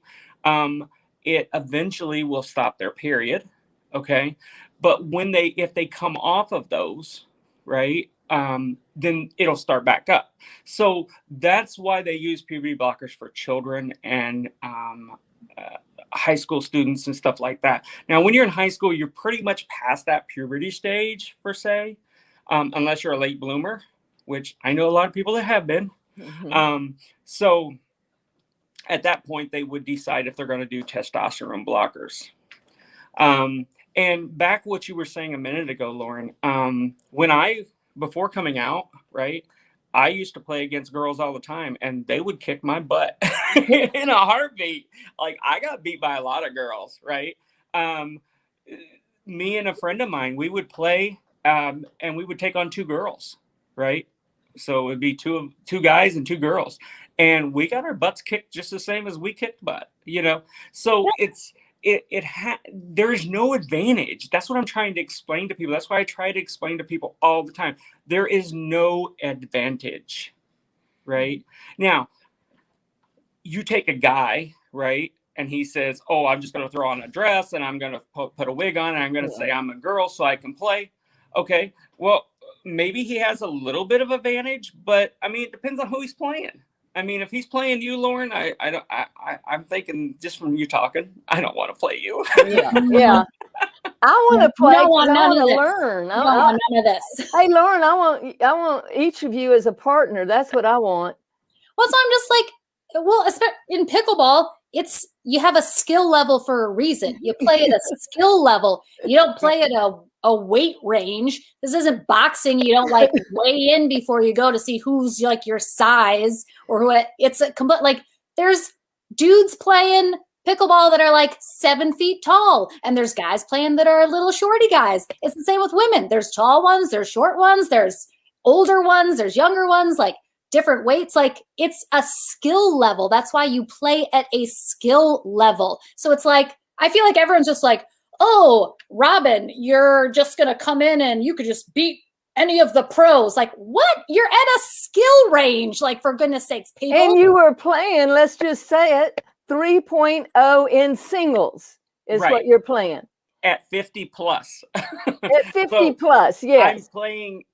It eventually will stop their period. Okay. But if they come off of those, right, then it'll start back up. So that's why they use puberty blockers for children and high school students and stuff like that. Now, when you're in high school, you're pretty much past that puberty stage, per se, unless you're a late bloomer, which I know a lot of people that have been. So at that point, they would decide if they're going to do testosterone blockers. And back what you were saying a minute ago, Lauren, before coming out, right, I used to play against girls all the time, and they would kick my butt in a heartbeat. Like, I got beat by a lot of girls, right? Me and a friend of mine, we would play, and we would take on two girls, right? So it would be two guys and two girls, and we got our butts kicked just the same as we kicked butt, you know? So there is no advantage. That's what I'm trying to explain to people. That's why I try to explain to people all the time. There is no advantage, right? Now, you take a guy, right? And he says, oh, I'm just going to throw on a dress and I'm going to put a wig on and I'm going to say I'm a girl so I can play. Okay, well, maybe he has a little bit of advantage, but I mean, it depends on who he's playing. I mean, if he's playing you, Lauren, I'm thinking just from you talking, I don't want to play you. Yeah. I want to play because I want to learn. I don't want none of this. Hey, Lauren, I want each of you as a partner. That's what I want. Well, so I'm just like, well, in pickleball, you have a skill level for a reason. You play at a skill level. You don't play at a weight range. This isn't boxing. You don't like weigh in before you go to see who's like your size or what. It's a complete, like, there's dudes playing pickleball that are like 7 feet tall, and there's guys playing that are little shorty guys. It's the same with women. There's tall ones, there's short ones, there's older ones, there's younger ones, like different weights. Like, it's a skill level. That's why you play at a skill level. So it's like, I feel like everyone's just like, oh, Robyn, you're just going to come in and you could just beat any of the pros. Like, what? You're at a skill range, like, for goodness sakes, people. And you were playing, let's just say it, 3.0 in singles is Right. what you're playing. At 50 plus. At 50 plus, yes. I'm playing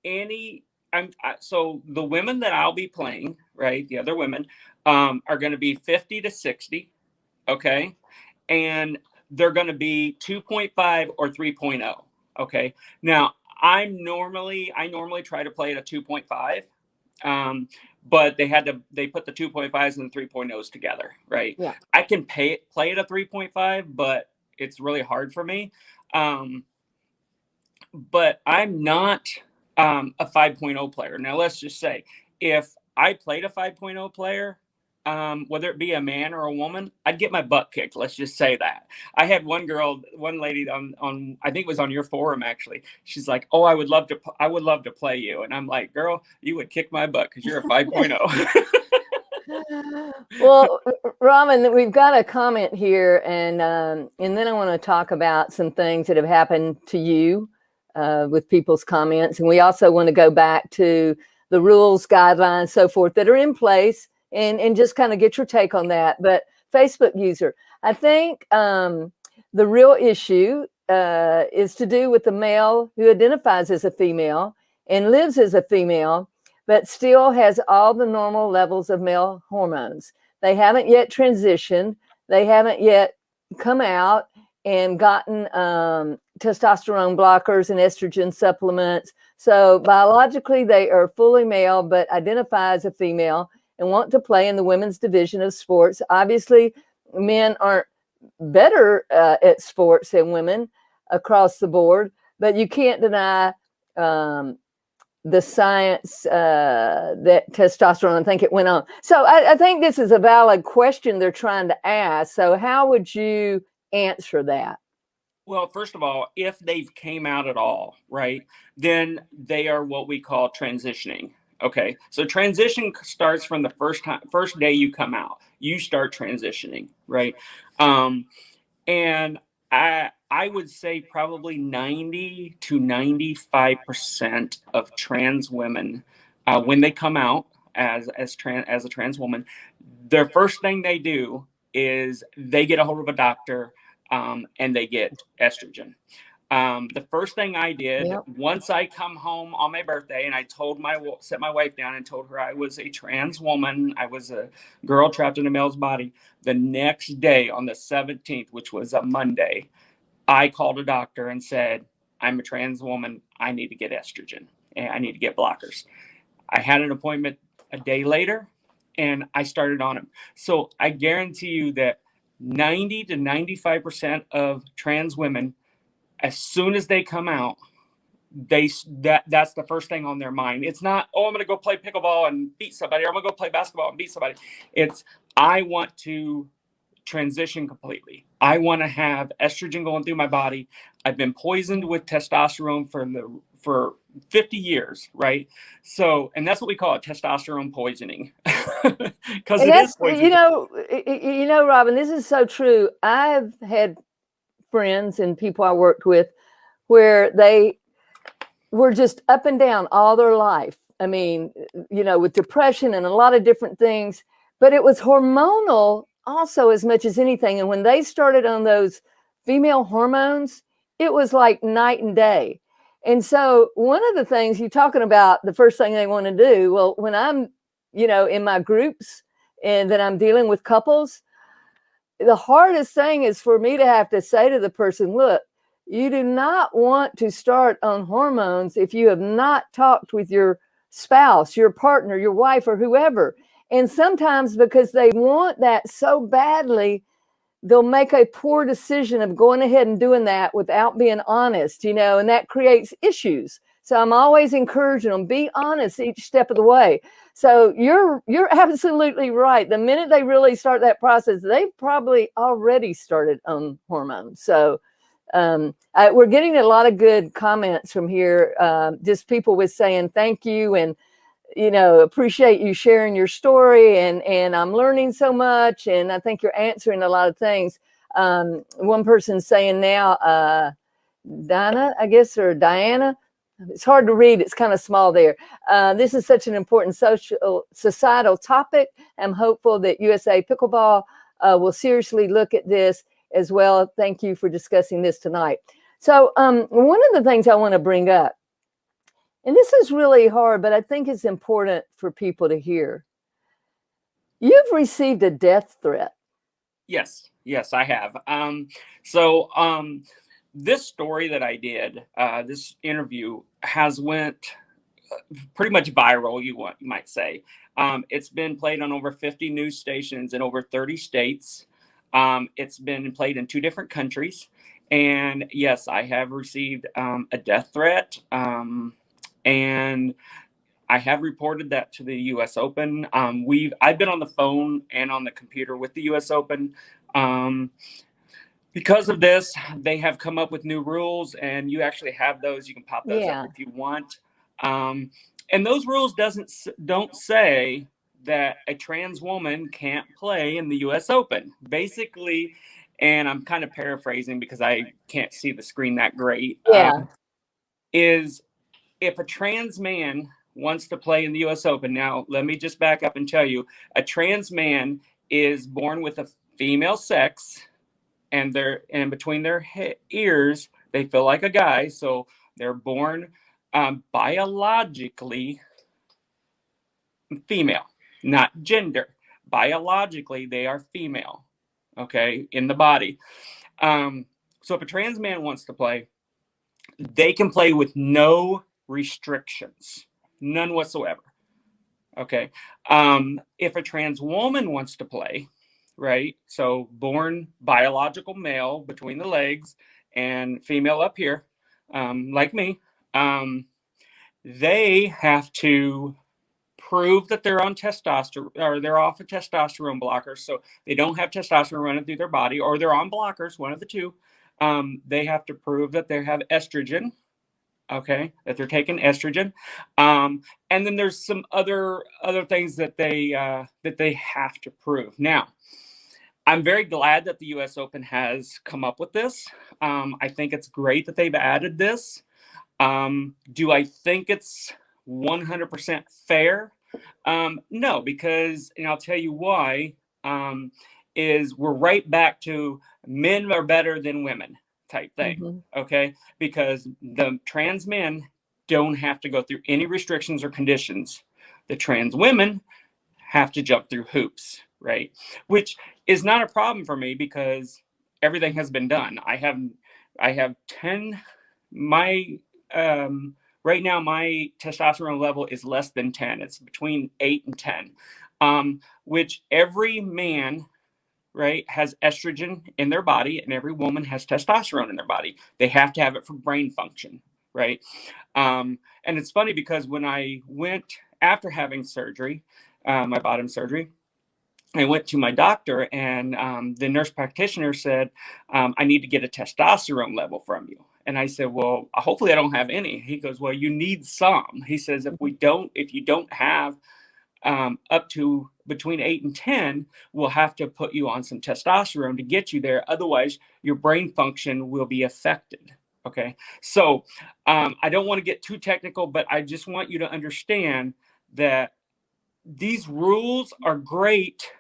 so the women that I'll be playing, right, the other women, are going to be 50 to 60, okay? And they're going to be 2.5 or 3.0, okay? Now, I normally try to play at a 2.5, but they put the 2.5s and the 3.0s together, right? Yeah. I can play at a 3.5, but it's really hard for me. But I'm not a 5.0 player. Now, let's just say if I played a 5.0 player, whether it be a man or a woman, I'd get my butt kicked. Let's just say that. I had one lady on I think it was on your forum, actually. She's like, oh, I would love to play you. And I'm like, girl, you would kick my butt because you're a 5.0. Well, Robyn, we've got a comment here, and then I want to talk about some things that have happened to you with people's comments, and we also want to go back to the rules, guidelines, so forth that are in place, and just kind of get your take on that. But Facebook user, I think the real issue is to do with the male who identifies as a female and lives as a female, but still has all the normal levels of male hormones. They haven't yet transitioned. They haven't yet come out and gotten testosterone blockers and estrogen supplements. So biologically, they are fully male, but identify as a female and want to play in the women's division of sports. Obviously, men aren't better at sports than women across the board, but you can't deny the science that testosterone, I think it went on. So I think this is a valid question they're trying to ask. So how would you answer that? Well, first of all, if they've came out at all, right, then they are what we call transitioning. Okay, so transition starts from the first day you come out. You start transitioning, right? And I would say probably 90 to 95% of trans women, when they come out as a trans woman, their first thing they do is they get a hold of a doctor, and they get estrogen. The first thing I did, once I come home on my birthday, and I set my wife down and told her I was a trans woman, I was a girl trapped in a male's body. The next day, on the 17th, which was a Monday, I called a doctor and said, I'm a trans woman. I need to get estrogen and I need to get blockers. I had an appointment a day later and I started on them. So I guarantee you that 90 to 95% of trans women, as soon as they come out, that's the first thing on their mind. It's not, oh, I'm going to go play pickleball and beat somebody, or I'm going to go play basketball and beat somebody. It's, I want to transition completely. I want to have estrogen going through my body. I've been poisoned with testosterone for 50 years, right? So, and that's what we call it, testosterone poisoning. Because it is poisoning. You know, Robyn, this is so true. I've had friends and people I worked with where they were just up and down all their life. I mean, with depression and a lot of different things, but it was hormonal also as much as anything. And when they started on those female hormones, it was like night and day. And so one of the things you're talking about, the first thing they want to do, well, when I'm, in my groups and that I'm dealing with couples, the hardest thing is for me to have to say to the person, look, you do not want to start on hormones if you have not talked with your spouse, your partner, your wife, or whoever. And sometimes because they want that so badly, they'll make a poor decision of going ahead and doing that without being honest, and that creates issues. So I'm always encouraging them, be honest each step of the way. So you're absolutely right. The minute they really start that process, they've probably already started on hormones. So we're getting a lot of good comments from here. Just people with saying thank you and appreciate you sharing your story, and I'm learning so much, and I think you're answering a lot of things. One person saying now, Dana, I guess, or Diana. It's hard to read. It's kind of small there. This is such an important societal topic. I'm hopeful that USA Pickleball will seriously look at this as well. Thank you for discussing this tonight. So one of the things I want to bring up, and this is really hard, but I think it's important for people to hear. You've received a death threat. Yes, I have. This story that I did, this interview has went pretty much viral, you might say. It's been played on over 50 news stations in over 30 states. It's been played in 2 different countries. And yes, I have received a death threat. And I have reported that to the U.S. Open. I've been on the phone and on the computer with the U.S. Open. Because of this, they have come up with new rules, and you actually have those. You can pop those up if you want. And those rules don't say that a trans woman can't play in the U.S. Open. Basically, and I'm kind of paraphrasing because I can't see the screen that great, is if a trans man wants to play in the U.S. Open, now let me just back up and tell you, a trans man is born with a female sex, and between their ears, they feel like a guy. So they're born biologically female, not gender. Biologically, they are female, okay, in the body. So if a trans man wants to play, they can play with no restrictions, none whatsoever. Okay. If a trans woman wants to play, right? So born biological male between the legs and female up here, like me, they have to prove that they're on testosterone, or they're off of testosterone blockers. So they don't have testosterone running through their body, or they're on blockers, one of the two. They have to prove that they have estrogen. Okay, that they're taking estrogen, and then there's some other things that they have to prove. Now, I'm very glad that the U.S. Open has come up with this. I think it's great that they've added this. Do I think it's 100% fair? No, because, and I'll tell you why, is we're right back to men are better than women type thing, okay? Because the trans men don't have to go through any restrictions or conditions. The trans women have to jump through hoops, right? Which is not a problem for me because everything has been done. I have 10, right now my testosterone level is less than 10. It's between 8 and 10, which every man, right, has estrogen in their body, and every woman has testosterone in their body. They have to have it for brain function, right? And it's funny because when I went after having surgery, my bottom surgery, I went to my doctor, and the nurse practitioner said, I need to get a testosterone level from you. And I said, well, hopefully I don't have any. He goes, well, you need some. He says, if you don't have up to between 8 and 10 will have to put you on some testosterone to get you there. Otherwise, your brain function will be affected. Okay. So I don't want to get too technical, but I just want you to understand that these rules are great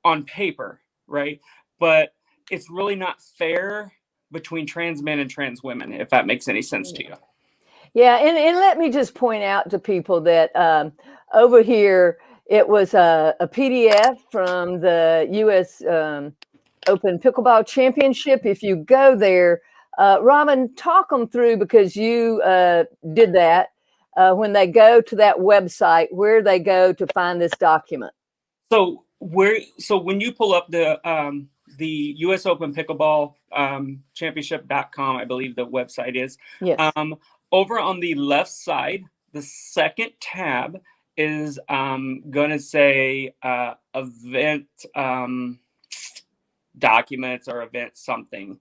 on paper, right? But it's really not fair between trans men and trans women, if that makes any sense to you. Yeah, and let me just point out to people that over here, it was a PDF from the U.S. Open Pickleball Championship. If you go there, Robyn, talk them through, because you did that. When they go to that website, where they go to find this document. So when you pull up the U.S. Open Pickleball Championship.com, I believe the website is. Yes. Over on the left side, the second tab is going to say event documents or event something.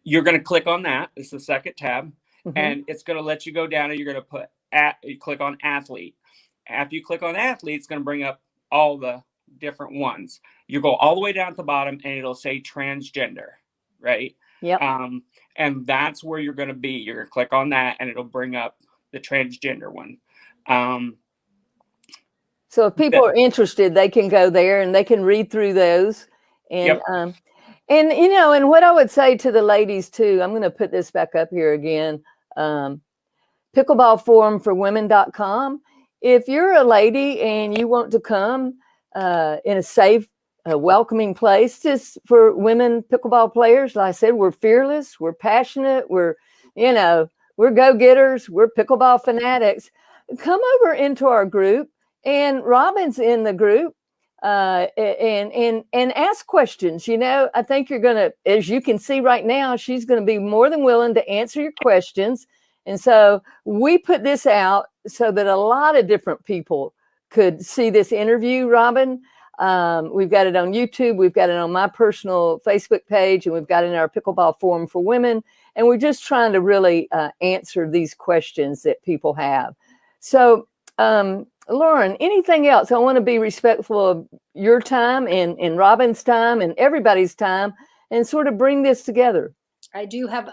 You're going to click on that. It's the second tab. And it's going to let you go down, and you're going to you click on athlete. After you click on athlete, it's going to bring up all the different ones. You go all the way down at the bottom, and it'll say transgender, right? Yep. And that's where you're going to be. You're going to click on that, and it'll bring up the transgender one. So if people are interested, they can go there and they can read through those. And and you know, and what I would say to the ladies too, I'm going to put this back up here again. Pickleballforumforwomen.com. If you're a lady and you want to come in a safe, welcoming place just for women pickleball players, like I said, we're fearless, we're passionate, we're go-getters, we're pickleball fanatics. Come over into our group, and Robyn's in the group, and ask questions. You know, I think you're gonna, as you can see right now, she's going to be more than willing to answer your questions. And so we put this out so that a lot of different people could see this interview, Robyn. We've got it on YouTube. We've got it on my personal Facebook page, and we've got it in our Pickleball Forum for Women. And we're just trying to really answer these questions that people have. So, Lauren, anything else? I want to be respectful of your time and Robyn's time and everybody's time, and sort of bring this together. I do have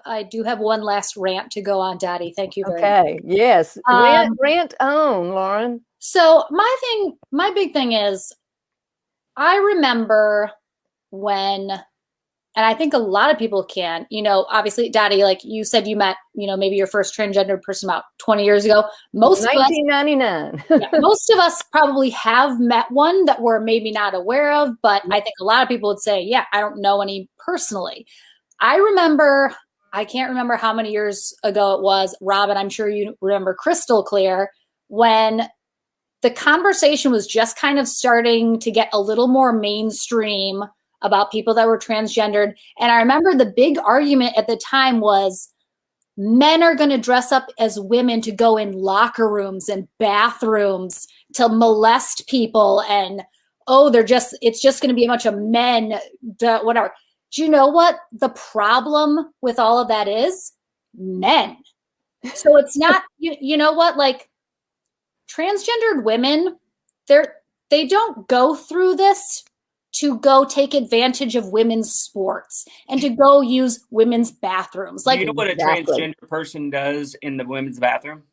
one last rant to go on, Daddy. Thank you very much. Okay. Yes. Rant on, Lauren. So my big thing is, I remember when, and I think a lot of people can, you know, obviously, Daddy, like you said, you met, you know, maybe your first transgender person about 20 years ago. Most 1999. Most of us probably have met one that we're maybe not aware of, but I think a lot of people would say, yeah, I don't know any personally. I remember, I can't remember how many years ago it was, Robyn, I'm sure you remember crystal clear, when the conversation was just kind of starting to get a little more mainstream about people that were transgendered. And I remember the big argument at the time was, men are going to dress up as women to go in locker rooms and bathrooms to molest people. And, oh, it's just going to be a bunch of men, whatever. Do you know what the problem with all of that is? Men. So it's not, you know what, like transgendered women, they don't go through this to go take advantage of women's sports and to go use women's bathrooms. Like, do you know what a transgender person does in the women's bathroom?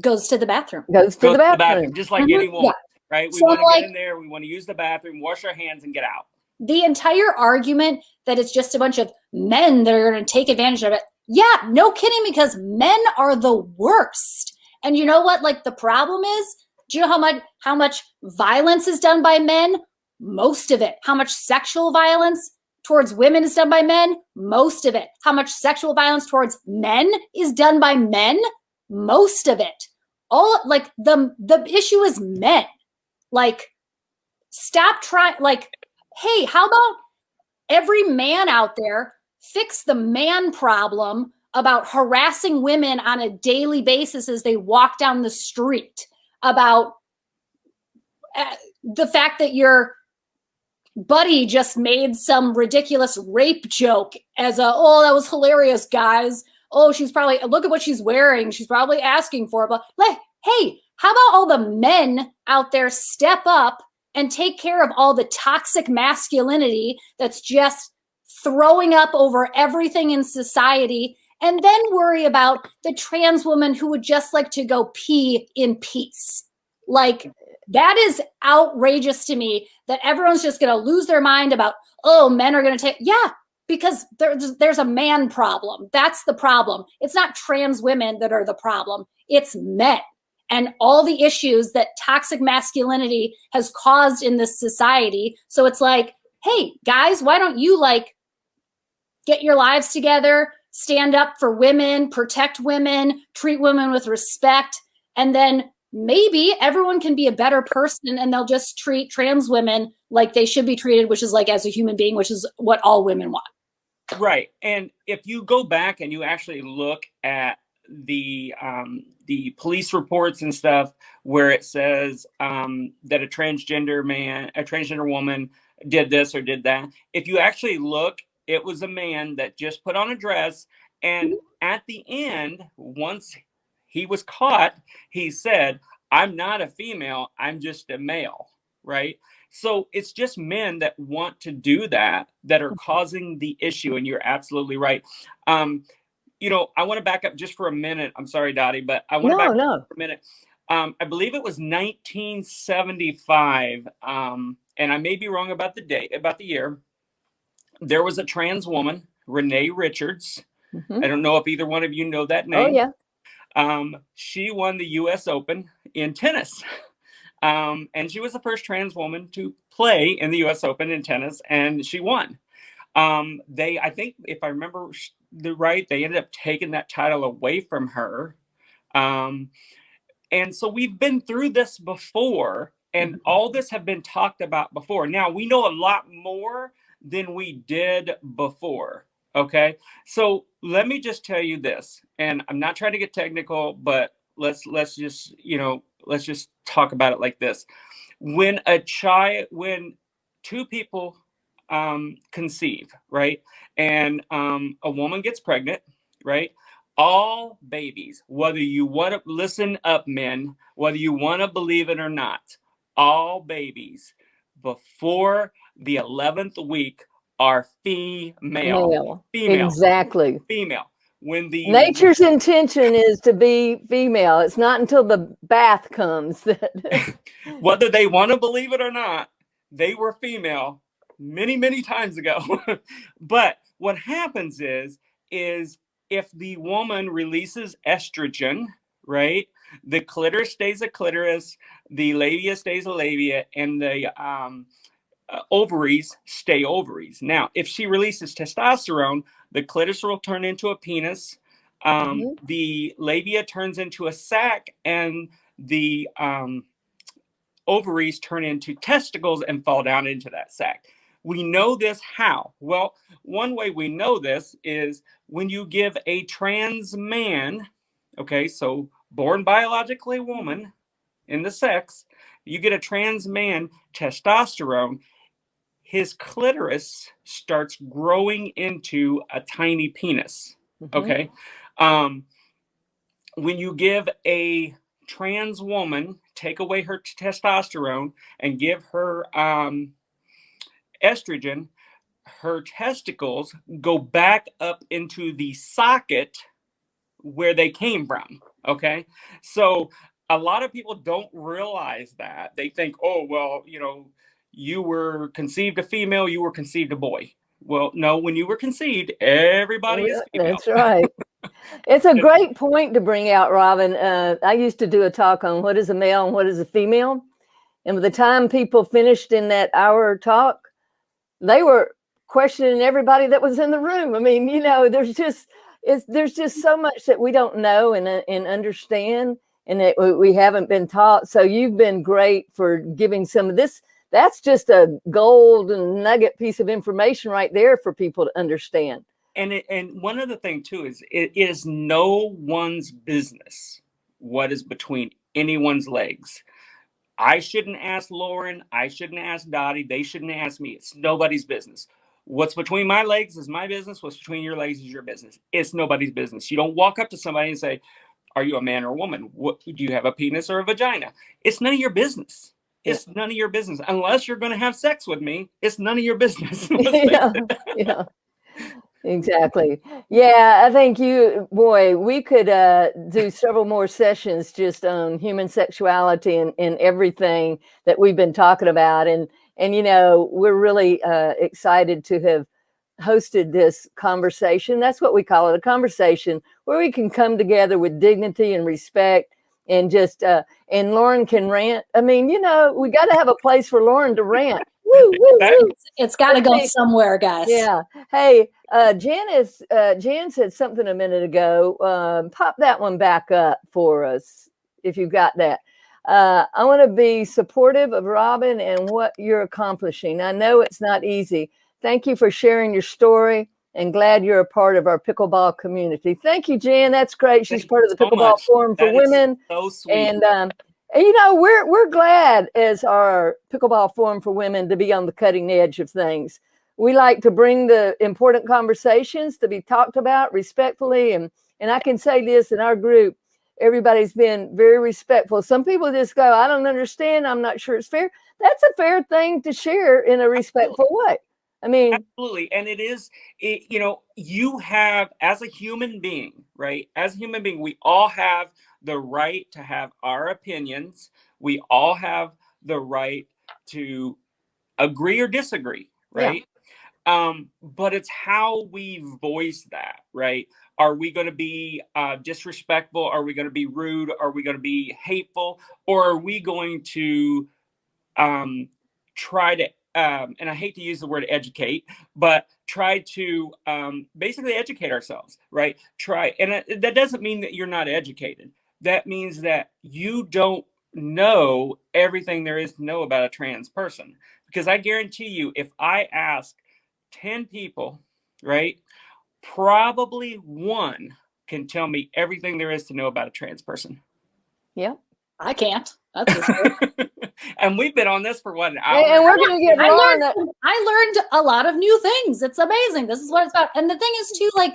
Goes to the bathroom. Goes to the bathroom. Just like anyone, yeah. Right? We want to get in there, we want to use the bathroom, wash our hands, and get out. The entire argument that it's just a bunch of men that are going to take advantage of it. Yeah, no kidding, because men are the worst. And you know what? Like, the problem is, do you know how much violence is done by men? Most of it. How much sexual violence towards women is done by men? Most of it. How much sexual violence towards men is done by men? Most of it. All, like, the issue is men. Like, stop trying, like, hey, how about every man out there fix the man problem about harassing women on a daily basis as they walk down the street, about the fact that your buddy just made some ridiculous rape joke as oh, that was hilarious, guys. Oh, she's probably, look at what she's wearing. She's probably asking for it. But like, hey, How about all the men out there step up and take care of all the toxic masculinity that's just throwing up over everything in society, and then worry about the trans woman who would just like to go pee in peace? Like, that is outrageous to me, that everyone's just going to lose their mind about, oh, men are going to take, yeah, because there's a man problem. That's the problem. It's not trans women that are the problem. It's men and all the issues that toxic masculinity has caused in this society. So it's like, hey, guys, why don't you like get your lives together, stand up for women, protect women, treat women with respect, and then maybe everyone can be a better person and they'll just treat trans women like they should be treated, which is like as a human being, which is what all women want. Right. And if you go back and you actually look at the police reports and stuff where it says that a transgender woman did this or did that, if you actually look, it was a man that just put on a dress. And at the end, once he was caught, he said, "I'm not a female, I'm just a male." Right. So it's just men that want to do that are causing the issue. And you're absolutely right. I want to back up just for a minute. I'm sorry, Dottie, but I want to back up for a minute. I believe it was 1975, and I may be wrong about the year. There was a trans woman, Renee Richards. I don't know if either one of you know that name. Oh, yeah. She won the U.S. Open in tennis. And she was the first trans woman to play in the U.S. Open in tennis, and she won. I think, if I remember right, they ended up taking that title away from her. And so we've been through this before, and all this have been talked about before. Now we know a lot more than we did before. Okay. So let me just tell you this, and I'm not trying to get technical, but let's just talk about it like this. When two people conceive, right, and a woman gets pregnant, right, all babies, whether you want to listen up, men, whether you want to believe it or not, all babies before the 11th week are female. Exactly. Female. When the nature's intention is to be female, it's not until the bath comes that whether they want to believe it or not, they were female many, many times ago. But what happens is if the woman releases estrogen, right, the clitoris stays a clitoris, the labia stays a labia, and the ovaries stay ovaries. Now, if she releases testosterone, the clitoris will turn into a penis, the labia turns into a sac, and the ovaries turn into testicles and fall down into that sac. We know this how? Well, one way we know this is when you give a trans man, okay, so born biologically a woman in the sex, you get a trans man testosterone, his clitoris starts growing into a tiny penis. Okay. When you give a trans woman, take away her testosterone and give her estrogen, her testicles go back up into the socket where they came from. Okay. So a lot of people don't realize that. They think, oh, well, you were conceived a female, you were conceived a boy. Well, no, when you were conceived, everybody is female. That's right. It's a great point to bring out, Robyn. I used to do a talk on what is a male and what is a female. And by the time people finished in that hour talk, they were questioning everybody that was in the room. I mean, there's just so much that we don't know and understand, and that we haven't been taught. So you've been great for giving some of this. That's just a golden nugget piece of information right there for people to understand. And one other thing too is it is no one's business what is between anyone's legs. I shouldn't ask Lauren. I shouldn't ask Dottie. They shouldn't ask me. It's nobody's business. What's between my legs is my business. What's between your legs is your business. It's nobody's business. You don't walk up to somebody and say, Are you a man or a woman? What, do you have a penis or a vagina? It's none of your business. It's none of your business. Unless you're going to have sex with me, it's none of your business. Let's face Yeah, it. yeah, exactly. Yeah, I think we could do several more sessions just on human sexuality and everything that we've been talking about. And we're really excited to have hosted this conversation. That's what we call it, a conversation where we can come together with dignity and respect and just and Lauren can rant. I mean, we got to have a place for Lauren to rant. Woo, woo, woo. It's got to go somewhere, guys. Yeah. Hey, Jan said something a minute ago. Pop that one back up for us if you've got that. I want to be supportive of Robyn and what you're accomplishing. I know it's not easy. Thank you for sharing your story, and glad you're a part of our pickleball community. Thank you, Jan. That's great. She's part of the Pickleball Forum for Women. So sweet. And we're glad as our Pickleball Forum for Women to be on the cutting edge of things. We like to bring the important conversations to be talked about respectfully. And I can say this, in our group, everybody's been very respectful. Some people just go, I don't understand. I'm not sure it's fair. That's a fair thing to share in a respectful way. I mean, absolutely. And you have, as a human being, right? As a human being, we all have the right to have our opinions. We all have the right to agree or disagree, right? Yeah. But it's how we voice that, right? Are we going to be disrespectful? Are we going to be rude? Are we going to be hateful? Or are we going to try to, and I hate to use the word educate, but try to basically educate ourselves, right? And that doesn't mean that you're not educated. That means that you don't know everything there is to know about a trans person. Because I guarantee you, if I ask 10 people, right, probably one can tell me everything there is to know about a trans person. Yeah. I can't. That's for sure. And we've been on this for what, an hour? And we're going to get Lauren. I learned a lot of new things. It's amazing. This is what it's about. And the thing is too, like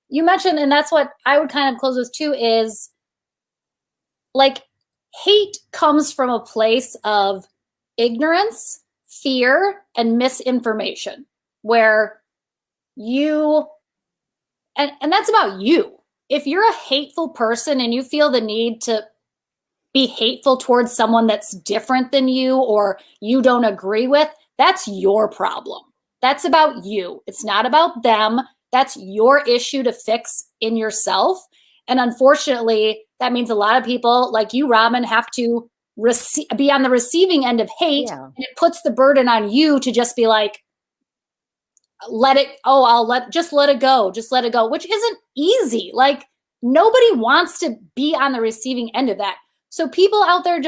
you mentioned, and that's what I would kind of close with too, is like hate comes from a place of ignorance, fear, and misinformation, where you, and that's about you. If you're a hateful person and you feel the need to be hateful towards someone that's different than you or you don't agree with, that's your problem. That's about you. It's not about them. That's your issue to fix in yourself. And unfortunately, that means a lot of people like you, Robyn, have to be on the receiving end of hate. Yeah. And it puts the burden on you to just be like, just let it go. Just let it go, which isn't easy. Like nobody wants to be on the receiving end of that. So people out there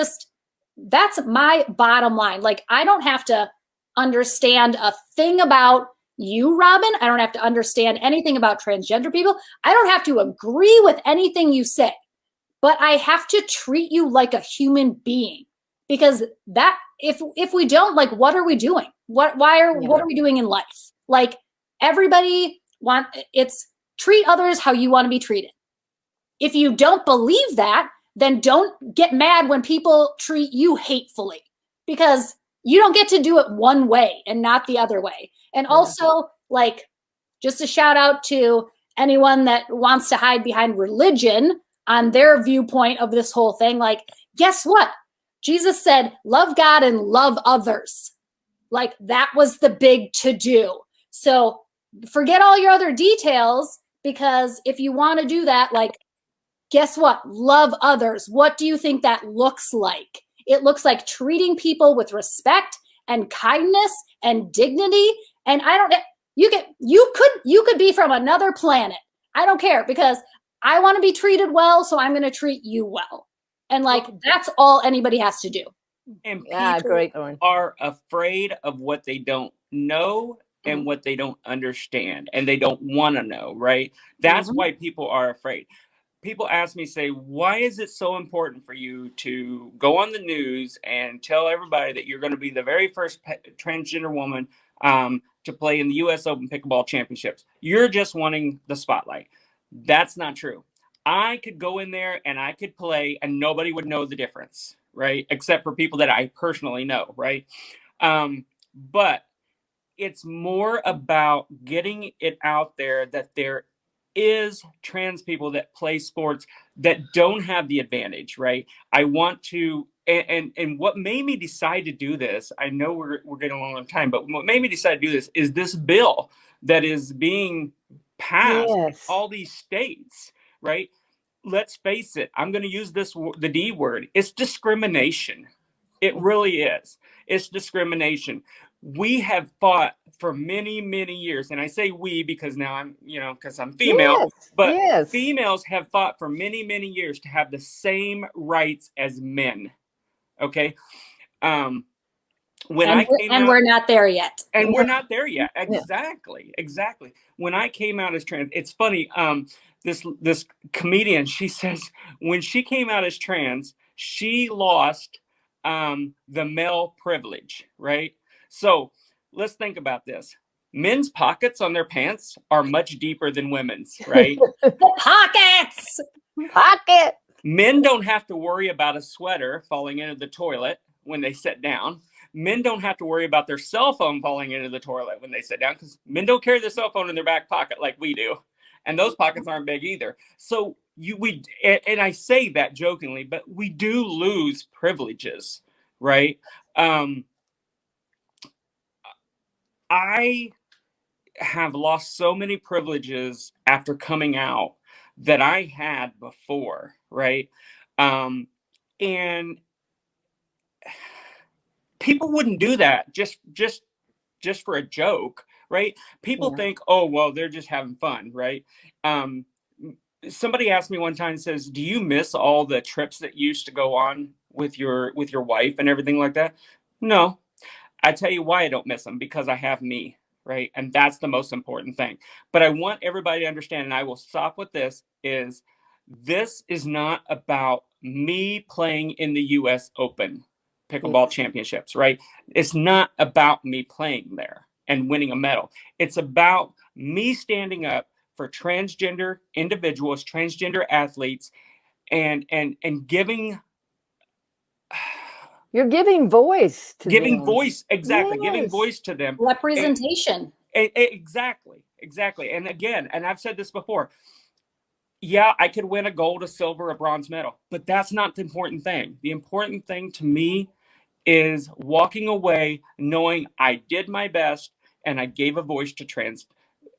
that's my bottom line. Like I don't have to understand a thing about you, Robyn. I don't have to understand anything about transgender people. I don't have to agree with anything you say, but I have to treat you like a human being, because that if we don't, like, what are we doing? What are we doing in life? Like everybody it's treat others how you want to be treated. If you don't believe that, then don't get mad when people treat you hatefully, because you don't get to do it one way and not the other way. And also, like, just a shout out to anyone that wants to hide behind religion on their viewpoint of this whole thing. Like, guess what? Jesus said, love God and love others. Like, that was the big to do. So forget all your other details, because if you want to do that, like, guess what? Love others. What do you think that looks like? It looks like treating people with respect and kindness and dignity. And you could be from another planet. I don't care, because I want to be treated well, so I'm going to treat you well. And like, that's all anybody has to do. And people are afraid of what they don't know and what they don't understand, and they don't want to know, right? That's why people are afraid. People ask me, say, why is it so important for you to go on the news and tell everybody that you're going to be the very first transgender woman to play in the U.S. Open Pickleball Championships? You're just wanting the spotlight. That's not true. I could go in there and I could play and nobody would know the difference, right? Except for people that I personally know, right? But it's more about getting it out there that there is trans people that play sports that don't have the advantage, right? I want to, and what made me decide to do this, I know we're getting along on time, but what made me decide to do this is this bill that is being passed in Yes. all these states, right? Let's face it, I'm going to use the D word. It's discrimination. It really is. It's discrimination. We have fought for many, many years, and I say we because now I'm, because I'm female, Yes. but Yes. females have fought for many, many years to have the same rights as men. Okay. When I came out, we're not there yet. and we're not there yet. Exactly. When I came out as trans, it's funny. This comedian, she says when she came out as trans, she lost the male privilege, right? So let's think about this. Men's pockets on their pants are much deeper than women's, right? The pockets. Pocket. Men don't have to worry about a sweater falling into the toilet when they sit down. Men don't have to worry about their cell phone falling into the toilet when they sit down because men don't carry their cell phone in their back pocket like we do. And those pockets aren't big either. So and I say that jokingly, but we do lose privileges, right? I have lost so many privileges after coming out that I had before, right? And people wouldn't do that just for a joke, right? People think, oh, well, they're just having fun, right? Somebody asked me one time, says, do you miss all the trips that you used to go on with your wife and everything like that? No. I tell you why I don't miss them, because I have me, right? And that's the most important thing. But I want everybody to understand, and I will stop with this is not about me playing in the US Open pickleball championships, right? It's not about me playing there and winning a medal. It's about me standing up for transgender individuals, transgender athletes, and giving You're giving voice to them. voice, exactly. Yes. Giving voice to them. Representation. Exactly. And again, and I've said this before, yeah, I could win a gold, a silver, a bronze medal, but that's not the important thing. The important thing to me is walking away knowing I did my best and I gave a voice to trans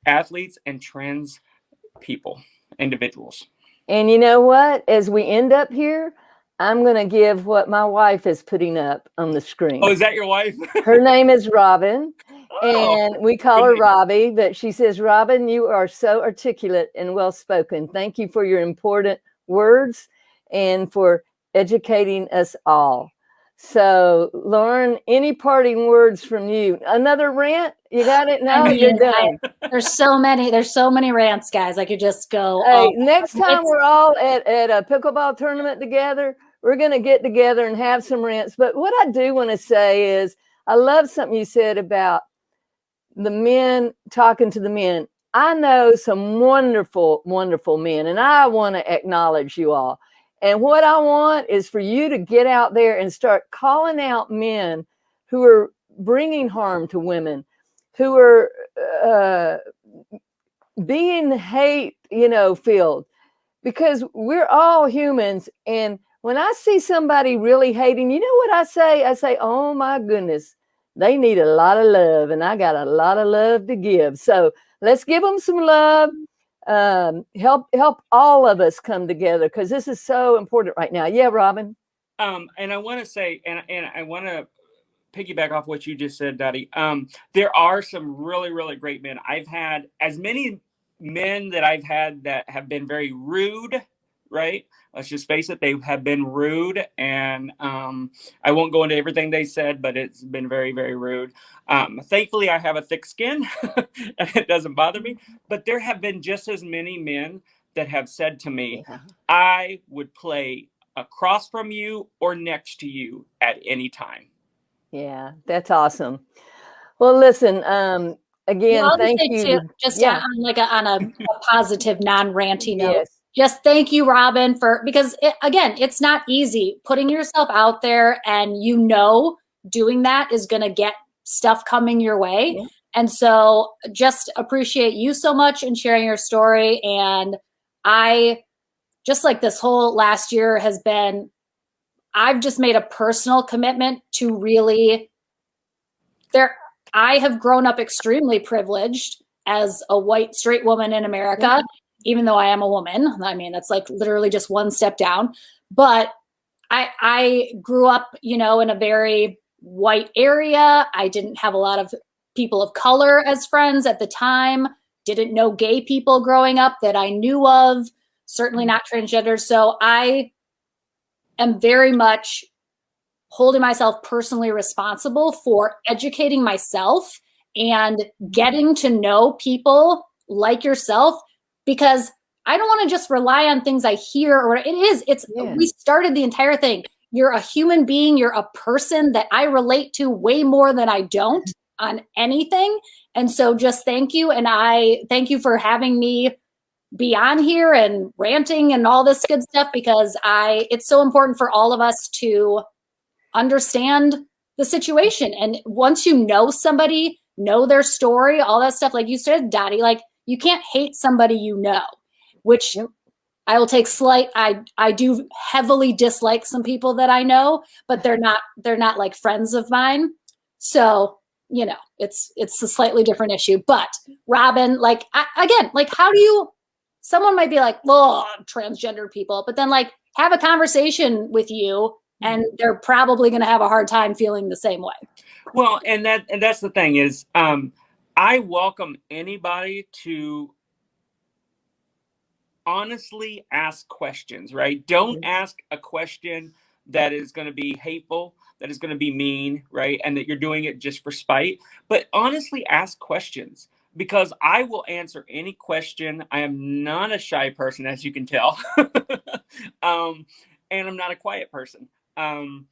athletes and trans people, individuals. And you know what? As we end up here, I'm going to give what my wife is putting up on the screen. Oh, is that your wife? Her name is Robyn, and we call her Robbie, but she says, Robyn, you are so articulate and well-spoken. Thank you for your important words and for educating us all. So, Lauren, any parting words from you? Another rant? You got it? No, you're done. There's so many rants, guys. I could just go. Hey, next time we're all at a pickleball tournament together, we're going to get together and have some rants. But what I do want to say is I love something you said about the men talking to the men. I know some wonderful, wonderful men, and I want to acknowledge you all. And what I want is for you to get out there and start calling out men who are bringing harm to women, who are being hate, filled, because we're all humans. And when I see somebody really hating, you know what I say? I say, oh my goodness, they need a lot of love, and I got a lot of love to give. So let's give them some love. Help all of us come together, because this is so important right now. Yeah, Robyn. And I want to say, and I want to piggyback off what you just said, Dottie. There are some really, really great men. I've had as many men that I've had that have been very rude, right? Let's just face it, they have been rude. And I won't go into everything they said, but it's been very, very rude. Thankfully, I have a thick skin and it doesn't bother me. But there have been just as many men that have said to me, I would play across from you or next to you at any time. Yeah, that's awesome. Well, listen, again, thank you. Too, just on a positive, non-ranty note. Yes. just thank you, Robyn, because again, it's not easy putting yourself out there, and doing that is going to get stuff coming your way. Yeah. And so just appreciate you so much and sharing your story. And I just like this whole last year I've just made a personal commitment to really I have grown up extremely privileged as a white straight woman in America, even though I am a woman. I mean, that's like literally just one step down. But I grew up, in a very white area. I didn't have a lot of people of color as friends at the time. Didn't know gay people growing up that I knew of, certainly not transgender. So I am very much holding myself personally responsible for educating myself and getting to know people like yourself, because I don't want to just rely on things I hear, or we started the entire thing. You're a human being. You're a person that I relate to way more than I don't on anything. And so just thank you. And I thank you for having me be on here and ranting and all this good stuff, because it's so important for all of us to understand the situation. And once you know somebody, know their story, all that stuff, like you said, Dottie, like you can't hate somebody, which I will take I do heavily dislike some people that I know, but they're not like friends of mine. So, it's a slightly different issue. But Robyn, like, again, like, someone might be like, well, transgender people, but then like have a conversation with you, and they're probably going to have a hard time feeling the same way. Well, and that's the thing is, I welcome anybody to honestly ask questions, right? Don't ask a question that is going to be hateful, that is going to be mean, right? And that you're doing it just for spite, but honestly ask questions, because I will answer any question. I am not a shy person, as you can tell. And I'm not a quiet person. I'm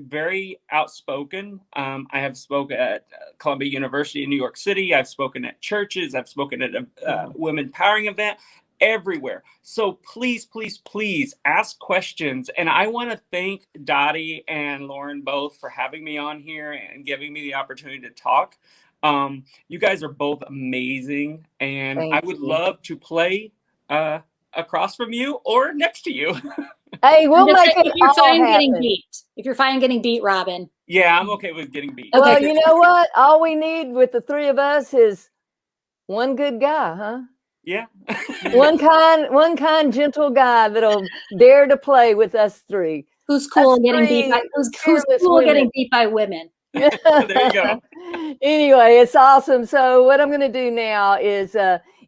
very outspoken. I have spoken at Columbia University in New York City. I've spoken at churches. I've spoken at a women powering event, everywhere. So please, please, please ask questions. And I want to thank Dottie and Lauren both for having me on here and giving me the opportunity to talk. You guys are both amazing. And I would love to play across from you or next to you. Hey, we'll make it if you're all fine happen. Getting beat. If you're fine getting beat, Robyn. Yeah, I'm okay with getting beat. Okay. Well, you know what? All we need with the three of us is one good guy, huh? Yeah. one kind, gentle guy that'll dare to play with us three. Who's cool getting beat by who's cool getting beat by women. There you go. Anyway, it's awesome. So what I'm going to do now is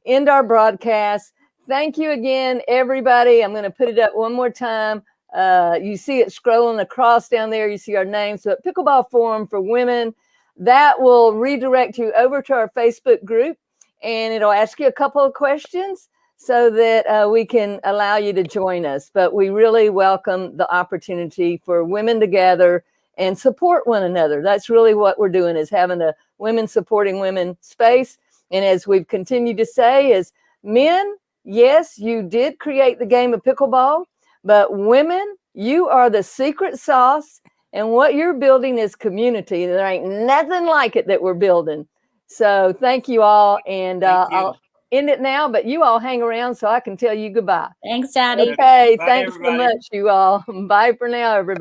end our broadcast. Thank you again, everybody. I'm going to put it up one more time. You see it scrolling across down there. You see our names. So Pickleball Forum for Women. That will redirect you over to our Facebook group, and it'll ask you a couple of questions so that we can allow you to join us. But we really welcome the opportunity for women to gather and support one another. That's really what we're doing, is having a women supporting women space. And as we've continued to say, is men, yes, you did create the game of pickleball, but women, you are the secret sauce, and what you're building is community. There ain't nothing like it that we're building. So thank you all, and I'll end it now, but you all hang around so I can tell you goodbye. Thanks, Daddy. Okay, Bye, thanks everybody. so much, you all. Bye for now, everybody.